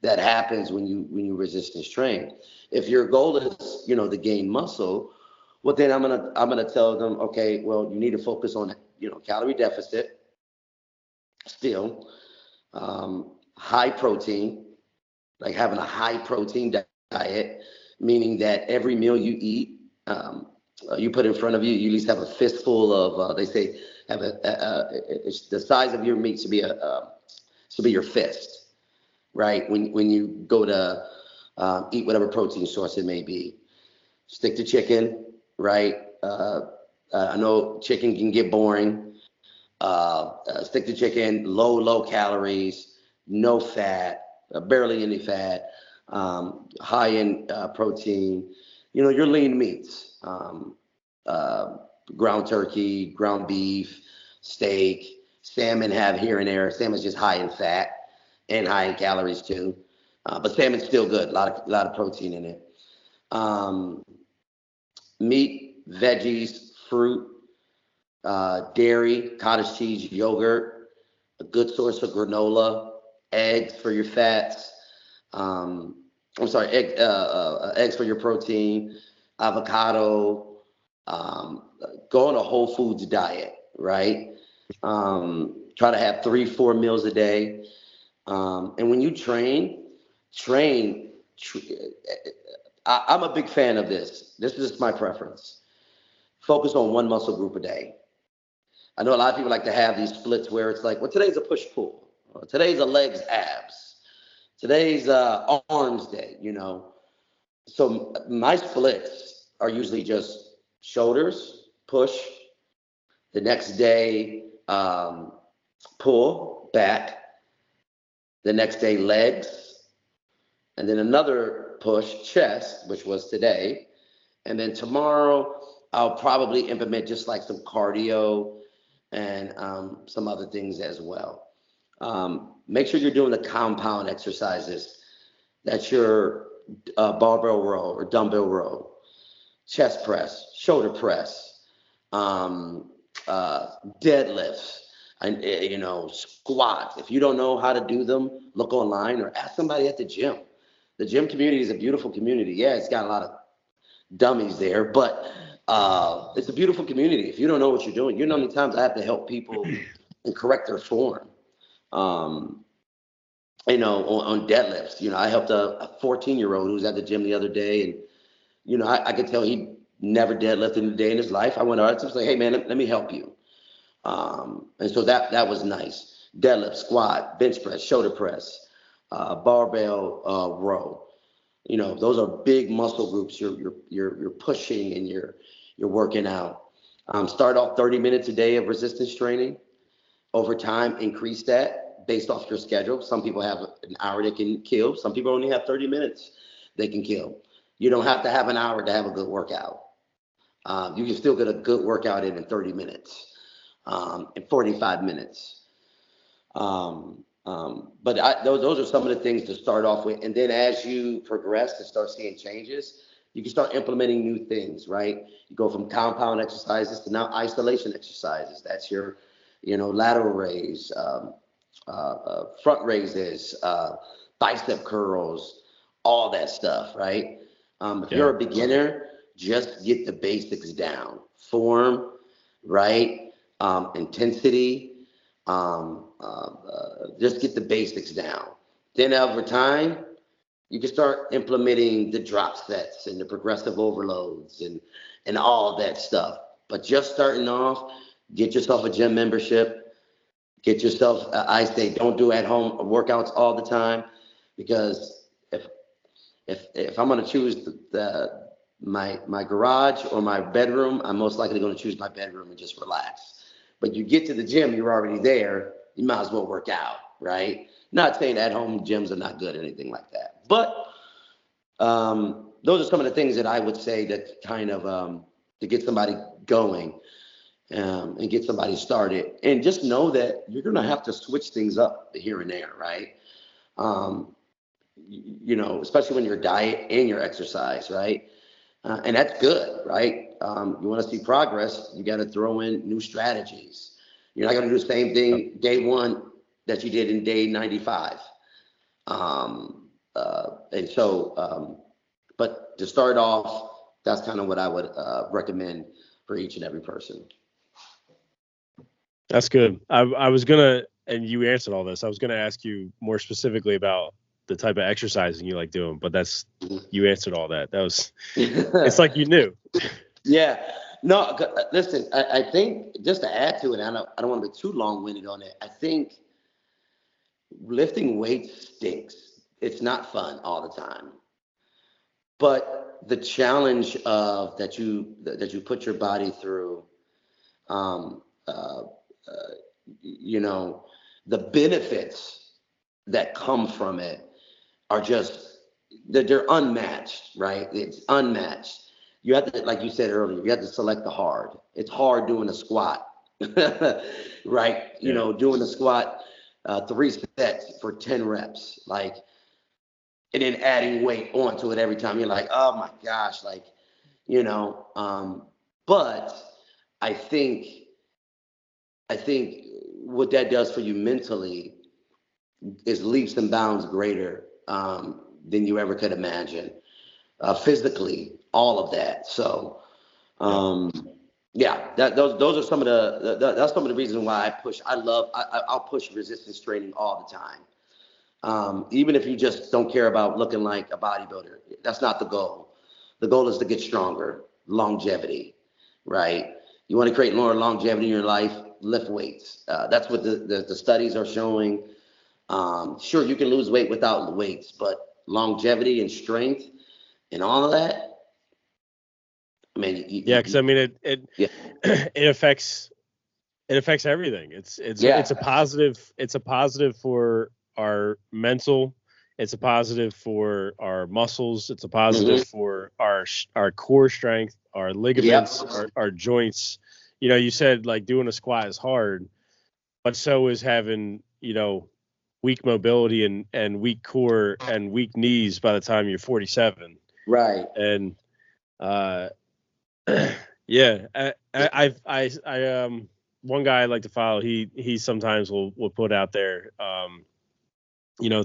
Speaker 5: that happens when you resistance train. If your goal is, to gain muscle, well, then I'm gonna tell them, okay, well, you need to focus on, calorie deficit, still, high protein, like having a high protein diet, meaning that every meal you eat, you put in front of you, you at least have a fistful of, they say, it's the size of your meat should be your fist, right? When you go to eat whatever protein source it may be. Stick to chicken, right? I know chicken can get boring. Stick to chicken, low calories, no fat, barely any fat, high in protein. Your lean meats, ground turkey, ground beef, steak, salmon have here and there. Salmon's just high in fat and high in calories too. But salmon's still good, a lot of protein in it. Meat, veggies, fruit, dairy, cottage cheese, yogurt, a good source of granola, eggs for your fats. Eggs for your protein, avocado. Go on a whole foods diet, right? Try to have 3-4 meals a day. And when you train, I'm a big fan of this. This is just my preference. Focus on one muscle group a day. I know a lot of people like to have these splits where it's like, well, today's a push pull, today's a legs abs, today's arms day, you know. So my splits are usually just shoulders, push, the next day pull, back, the next day legs, and then another push, chest, which was today. And then tomorrow, I'll probably implement just like some cardio and some other things as well. Make sure you're doing the compound exercises. That's your barbell row or dumbbell row, chest press, shoulder press, deadlifts, and squats. If you don't know how to do them, look online or ask somebody at the gym. The gym community is a beautiful community. Yeah, it's got a lot of dummies there, but it's a beautiful community. If you don't know what you're doing, you know how many times I have to help people and correct their form. On deadlifts, I helped a 14-year-old who was at the gym the other day, and I could tell he never deadlifted a day in his life. I went out to him and said, "Hey man, let me help you." And so that was nice. Deadlift, squat, bench press, shoulder press, barbell row. Those are big muscle groups. You're pushing and you're working out. Start off 30 minutes a day of resistance training. Over time, increase that based off your schedule. Some people have an hour they can kill. Some people only have 30 minutes they can kill. You don't have to have an hour to have a good workout. You can still get a good workout in 30 minutes, in 45 minutes. But those are some of the things to start off with. And then as you progress and start seeing changes, you can start implementing new things, right? You go from compound exercises to now isolation exercises. That's your, lateral raise, front raises, bicep curls, all that stuff, right? If you're a beginner, just get the basics down. Form, right? Intensity, just get the basics down. Then over time, you can start implementing the drop sets and the progressive overloads and all that stuff. But just starting off, get yourself a gym membership. Get yourself, I say, don't do at home workouts all the time, because if I'm going to choose my garage or my bedroom, I'm most likely going to choose my bedroom and just relax. But you get to the gym, you're already there. You might as well work out, right? Not saying at home gyms are not good or anything like that. But those are some of the things that I would say that kind of to get somebody going and get somebody started. And just know that you're going to have to switch things up here and there, right? Especially when your diet and your exercise, right? And that's good, right? You want to see progress, you got to throw in new strategies. You're not going to do the same thing day one that you did in day 95. But to start off, that's kind of what I would recommend for each and every person.
Speaker 1: That's good. I was going to, and you answered all this, I was going to ask you more specifically about the type of exercising you like doing, but you answered all that. That was, it's like you knew.
Speaker 5: Yeah. No, listen, I think just to add to it, I don't want to be too long-winded on it. I think lifting weights stinks. It's not fun all the time. But the challenge of that you put your body through, the benefits that come from it are just, they're unmatched, right? It's unmatched. You have to, like you said earlier, you have to select the hard. It's hard doing a squat, right? Doing a squat, 3 sets for 10 reps, and then adding weight onto it every time. You're like, oh my gosh, but I think what that does for you mentally is leaps and bounds greater than you ever could imagine. Physically, all of that. So, those are some of that's some of the reasons why I push. I'll push resistance training all the time. Even if you just don't care about looking like a bodybuilder, that's not the goal. The goal is to get stronger, longevity, right? You want to create more longevity in your life, lift weights. That's what the studies are showing. Sure, you can lose weight without the weights, but longevity and strength and all of that, I mean,
Speaker 1: Because I mean it
Speaker 5: yeah,
Speaker 1: it affects everything. It's
Speaker 5: yeah,
Speaker 1: a positive. It's a positive for our mental. It's a positive for our muscles. It's a positive
Speaker 5: hmm
Speaker 1: for our core strength, our
Speaker 5: yep,
Speaker 1: ligaments, our joints. You know, you said like doing a squat is hard, but so is having, weak mobility and weak core and weak knees by the time you're 47.
Speaker 5: right,
Speaker 1: And uh, yeah, I one guy I like to follow. He sometimes will put out there,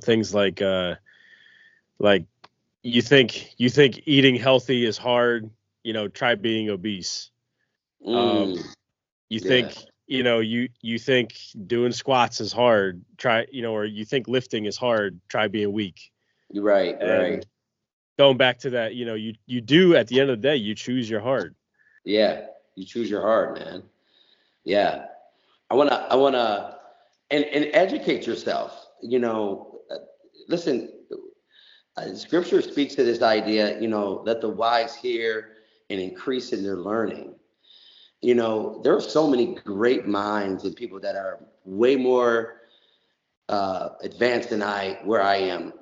Speaker 1: things like you think eating healthy is hard. Try being obese. Um,
Speaker 5: mm,
Speaker 1: you
Speaker 5: yeah,
Speaker 1: think you think doing squats is hard. Try or you think lifting is hard. Try being weak.
Speaker 5: you're right, right,
Speaker 1: And going back to that, you do at the end of the day you choose your heart.
Speaker 5: yeah. You choose your heart, man. Yeah, I wanna, and educate yourself. Listen, Scripture speaks to this idea. Let the wise hear and increase in their learning. There are so many great minds and people that are way more advanced than where I am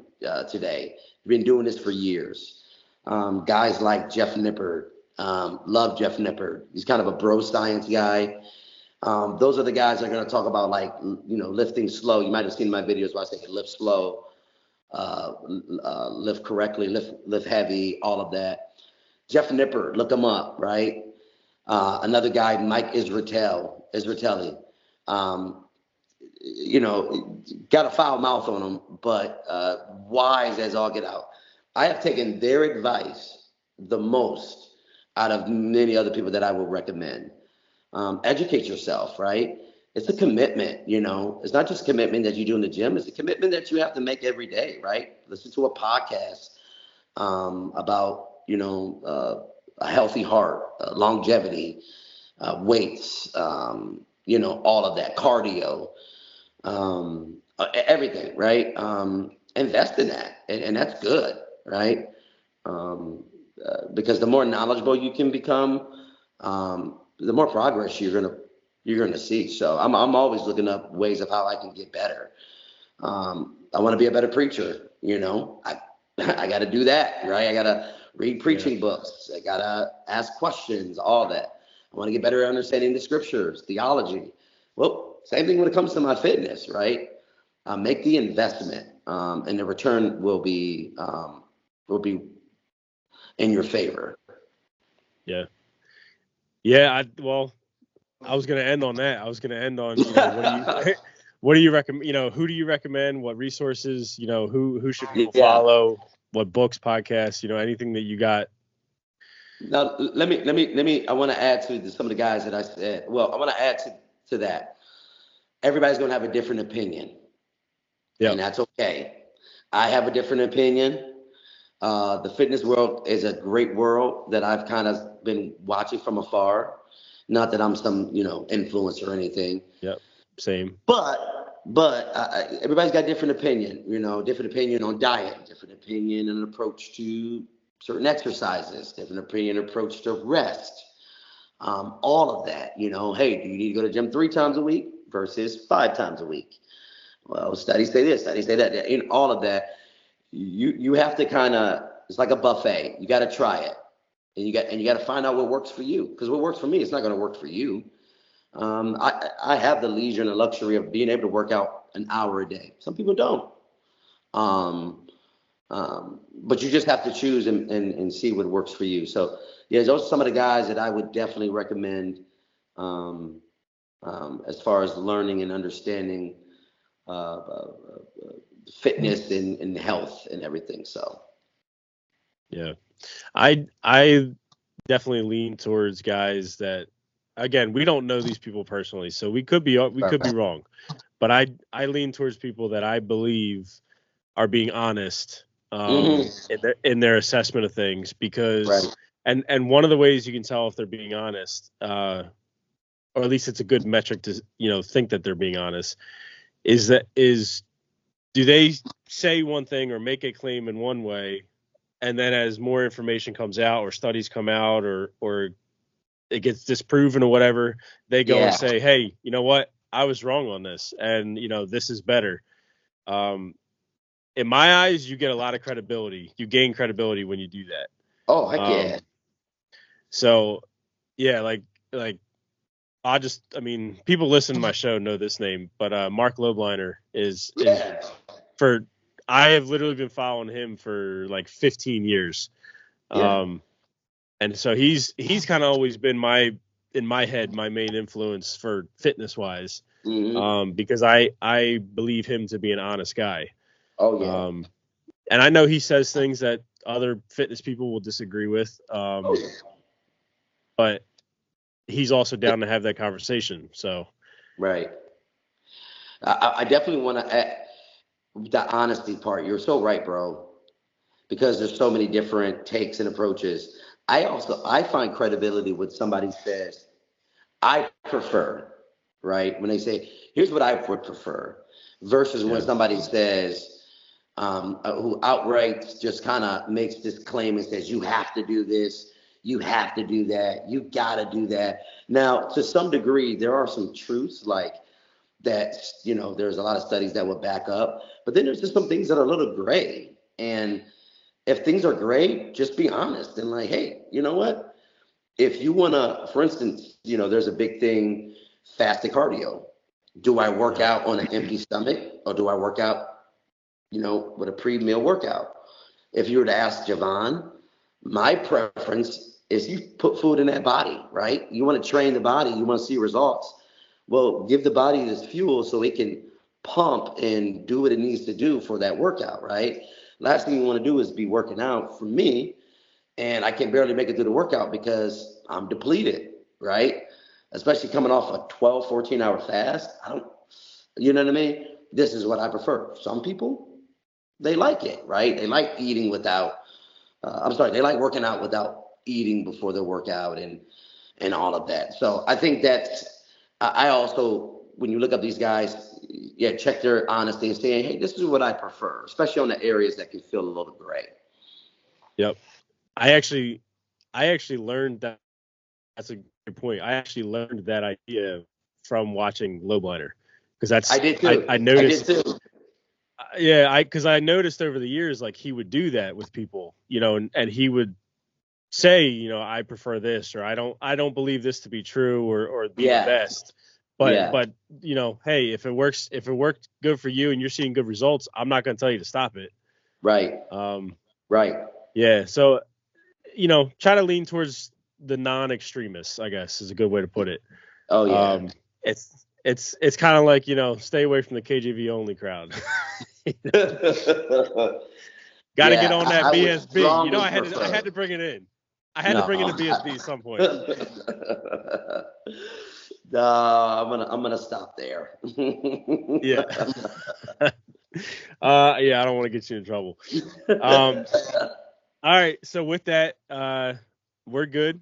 Speaker 5: today. Been doing this for years. Guys like Jeff Nippard, love Jeff Nippard. He's kind of a bro science guy. Those are the guys that are going to talk about lifting slow. You might have seen my videos where I say lift slow, lift correctly, lift heavy, all of that. Jeff Nippard, look him up, right? Another guy, Mike Israeli. Got a foul mouth on him, but wise as all get out. I have taken their advice the most out of many other people that I would recommend. Educate yourself, right? It's a commitment, It's not just a commitment that you do in the gym. It's a commitment that you have to make every day, right? Listen to a podcast about, a healthy heart, longevity, weights, all of that, cardio, everything, right? Invest in that, and that's good, right? Because the more knowledgeable you can become, the more progress you're gonna see. So I'm always looking up ways of how I can get better. I want to be a better preacher. I got to do that, right? I got to read preaching books. I got to ask questions, all that. I want to get better at understanding the scriptures, theology. Well, same thing when it comes to my fitness, right? Make the investment, and the return will be in your favor.
Speaker 1: Yeah. Yeah. I was going to end on that. I was going to end on, what do you recommend? Who do you recommend? What resources? Who should people follow? What books, podcasts? Anything that you got?
Speaker 5: Now, let me. I want to add to some of the guys that I said. Well, I want to add to that. Everybody's going to have a different opinion, and that's okay. I have a different opinion. The fitness world is a great world that I've kind of been watching from afar. Not that I'm some, influencer or anything.
Speaker 1: Yep. Same.
Speaker 5: But everybody's got a different opinion, different opinion on diet, different opinion and approach to certain exercises, different opinion approach to rest, all of that, hey, do you need to go to the gym 3 times a week versus 5 times a week? Well, studies say this, studies say that, all of that. You have to kind of, it's like a buffet. You got to try it, and you got to find out what works for you, because what works for me, it's not going to work for you. I have the leisure and the luxury of being able to work out an hour a day. Some people don't. But you just have to choose and see what works for you. So, yeah, those are some of the guys that I would definitely recommend as far as learning and understanding fitness and health and everything. So,
Speaker 1: yeah, I definitely lean towards guys that, again, we don't know these people personally, so we could be wrong, but I lean towards people that I believe are being honest in their assessment of things, because
Speaker 5: Right.
Speaker 1: and one of the ways you can tell if they're being honest, or at least it's a good metric to think that they're being honest, is do they say one thing or make a claim in one way, and then as more information comes out or studies come out or it gets disproven or whatever, they go and say, hey, you know what? I was wrong on this, and this is better. In my eyes, you get a lot of credibility. You gain credibility when you do that.
Speaker 5: Oh, heck yeah.
Speaker 1: So yeah, like people listen to my show know this name, but Mark Lobliner is I have literally been following him for like 15 years. And so he's kind of always been in my head, my main influence for fitness wise, because I believe him to be an honest guy.
Speaker 5: Oh yeah.
Speaker 1: And I know he says things that other fitness people will disagree with. But he's also down to have that conversation. So,
Speaker 5: right. I definitely want to add the honesty part. You're so right, bro, because there's so many different takes and approaches. I find credibility when somebody says, I prefer, right? When they say, here's what I would prefer, versus when somebody says, who outright just kind of makes this claim and says, you have to do this, you have to do that, you got to do that. Now, to some degree, there are some truths like that, there's a lot of studies that will back up, but then there's just some things that are a little gray. And if things are gray, just be honest and like, hey, you know what? If you want to, for instance, there's a big thing, fasted cardio. Do I work out on an empty stomach, or do I work out, with a pre-meal workout? If you were to ask Jovon, my preference is you put food in that body, right? You want to train the body, you want to see results. Well, give the body this fuel so it can pump and do what it needs to do for that workout, right? Last thing you want to do is be working out, for me, and I can barely make it through the workout because I'm depleted, right? Especially coming off a 12, 14-hour fast. You know what I mean? This is what I prefer. Some people, they like it, right? They like eating without, they like working out without eating before their workout and all of that. So I think I also, when you look up these guys, check their honesty and say, hey, this is what I prefer, especially on the areas that can feel a little gray. Yep.
Speaker 1: I actually learned that. That's a good point. I actually learned that idea from watching Lobliner, because
Speaker 5: I did too.
Speaker 1: I noticed.
Speaker 5: I did too.
Speaker 1: Because I noticed over the years, like, he would do that with people, and he would say, I prefer this, or I don't believe this to be true, or be the best. But hey, if it worked good for you and you're seeing good results, I'm not going to tell you to stop it.
Speaker 5: Right. Right.
Speaker 1: Yeah. So, try to lean towards the non-extremists, I guess, is a good way to put it.
Speaker 5: Oh yeah.
Speaker 1: It's kind of like, stay away from the KJV only crowd. Got to get on that BSB. I had to bring it in. I had to bring in the BSB at some point.
Speaker 5: No, I'm gonna stop there.
Speaker 1: Yeah. I don't want to get you in trouble. All right. So with that, we're good.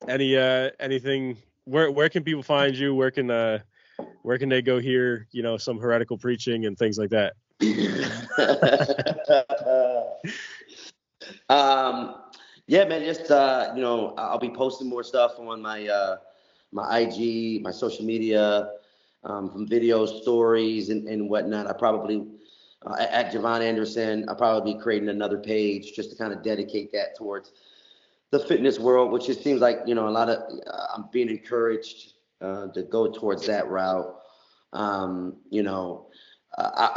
Speaker 1: Anything? Where can people find you? Where can they go hear, some heretical preaching and things like that?
Speaker 5: Yeah, man, just I'll be posting more stuff on my IG, my social media, from videos, stories, and whatnot. I probably at Jovon Anderson, I'll probably be creating another page just to kind of dedicate that towards the fitness world, which it seems like, a lot of I'm being encouraged to go towards that route. I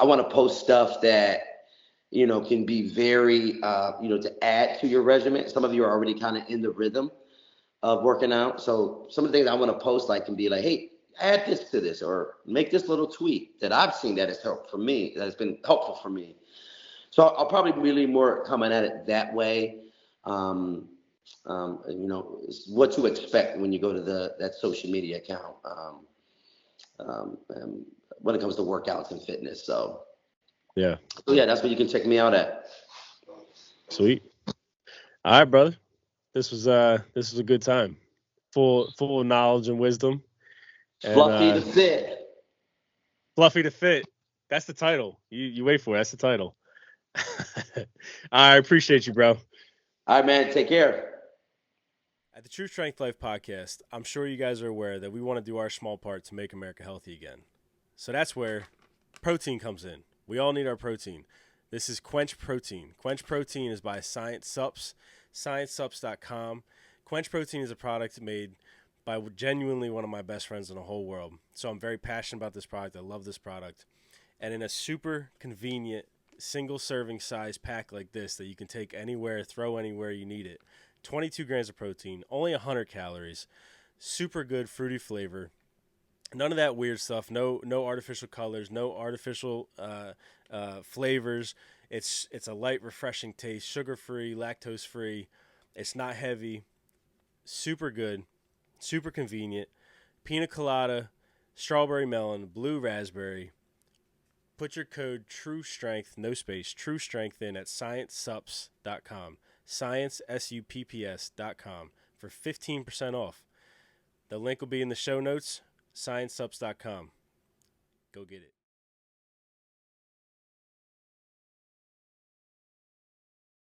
Speaker 5: want to post stuff that, can be very, to add to your regimen. Some of you are already kind of in the rhythm of working out. So some of the things I want to post can be like, hey, add this to this, or make this little tweak that I've seen that has helped for me, that has been helpful for me. So I'll probably really more coming at it that way. What to expect when you go to that social media account when it comes to workouts and fitness. So
Speaker 1: Yeah.
Speaker 5: So yeah, that's what you can check me out at.
Speaker 1: Sweet. All right, brother. This was a good time. Full of knowledge and wisdom. And
Speaker 5: Fluffy to fit.
Speaker 1: Fluffy to fit. That's the title. You wait for it. That's the title. I appreciate you, bro.
Speaker 5: All right, man. Take care.
Speaker 1: At the True Strength Life podcast, I'm sure you guys are aware that we want to do our small part to make America healthy again. So that's where protein comes in. We all need our protein. This is Quench Protein. Quench Protein is by Science Sups, ScienceSups.com. Quench Protein is a product made by genuinely one of my best friends in the whole world. So I'm very passionate about this product. I love this product. And in a super convenient single serving size pack like this that you can take anywhere, throw anywhere you need it. 22 grams of protein, only 100 calories, super good fruity flavor. None of that weird stuff. No artificial colors. No artificial flavors. It's a light, refreshing taste. Sugar-free, lactose-free. It's not heavy. Super good. Super convenient. Pina colada, strawberry melon, blue raspberry. Put your code TrueStrength, no space, TrueStrength in at ScienceSups.com. ScienceSupps.com for 15% off. The link will be in the show notes. ScienceSups.com. Go get it.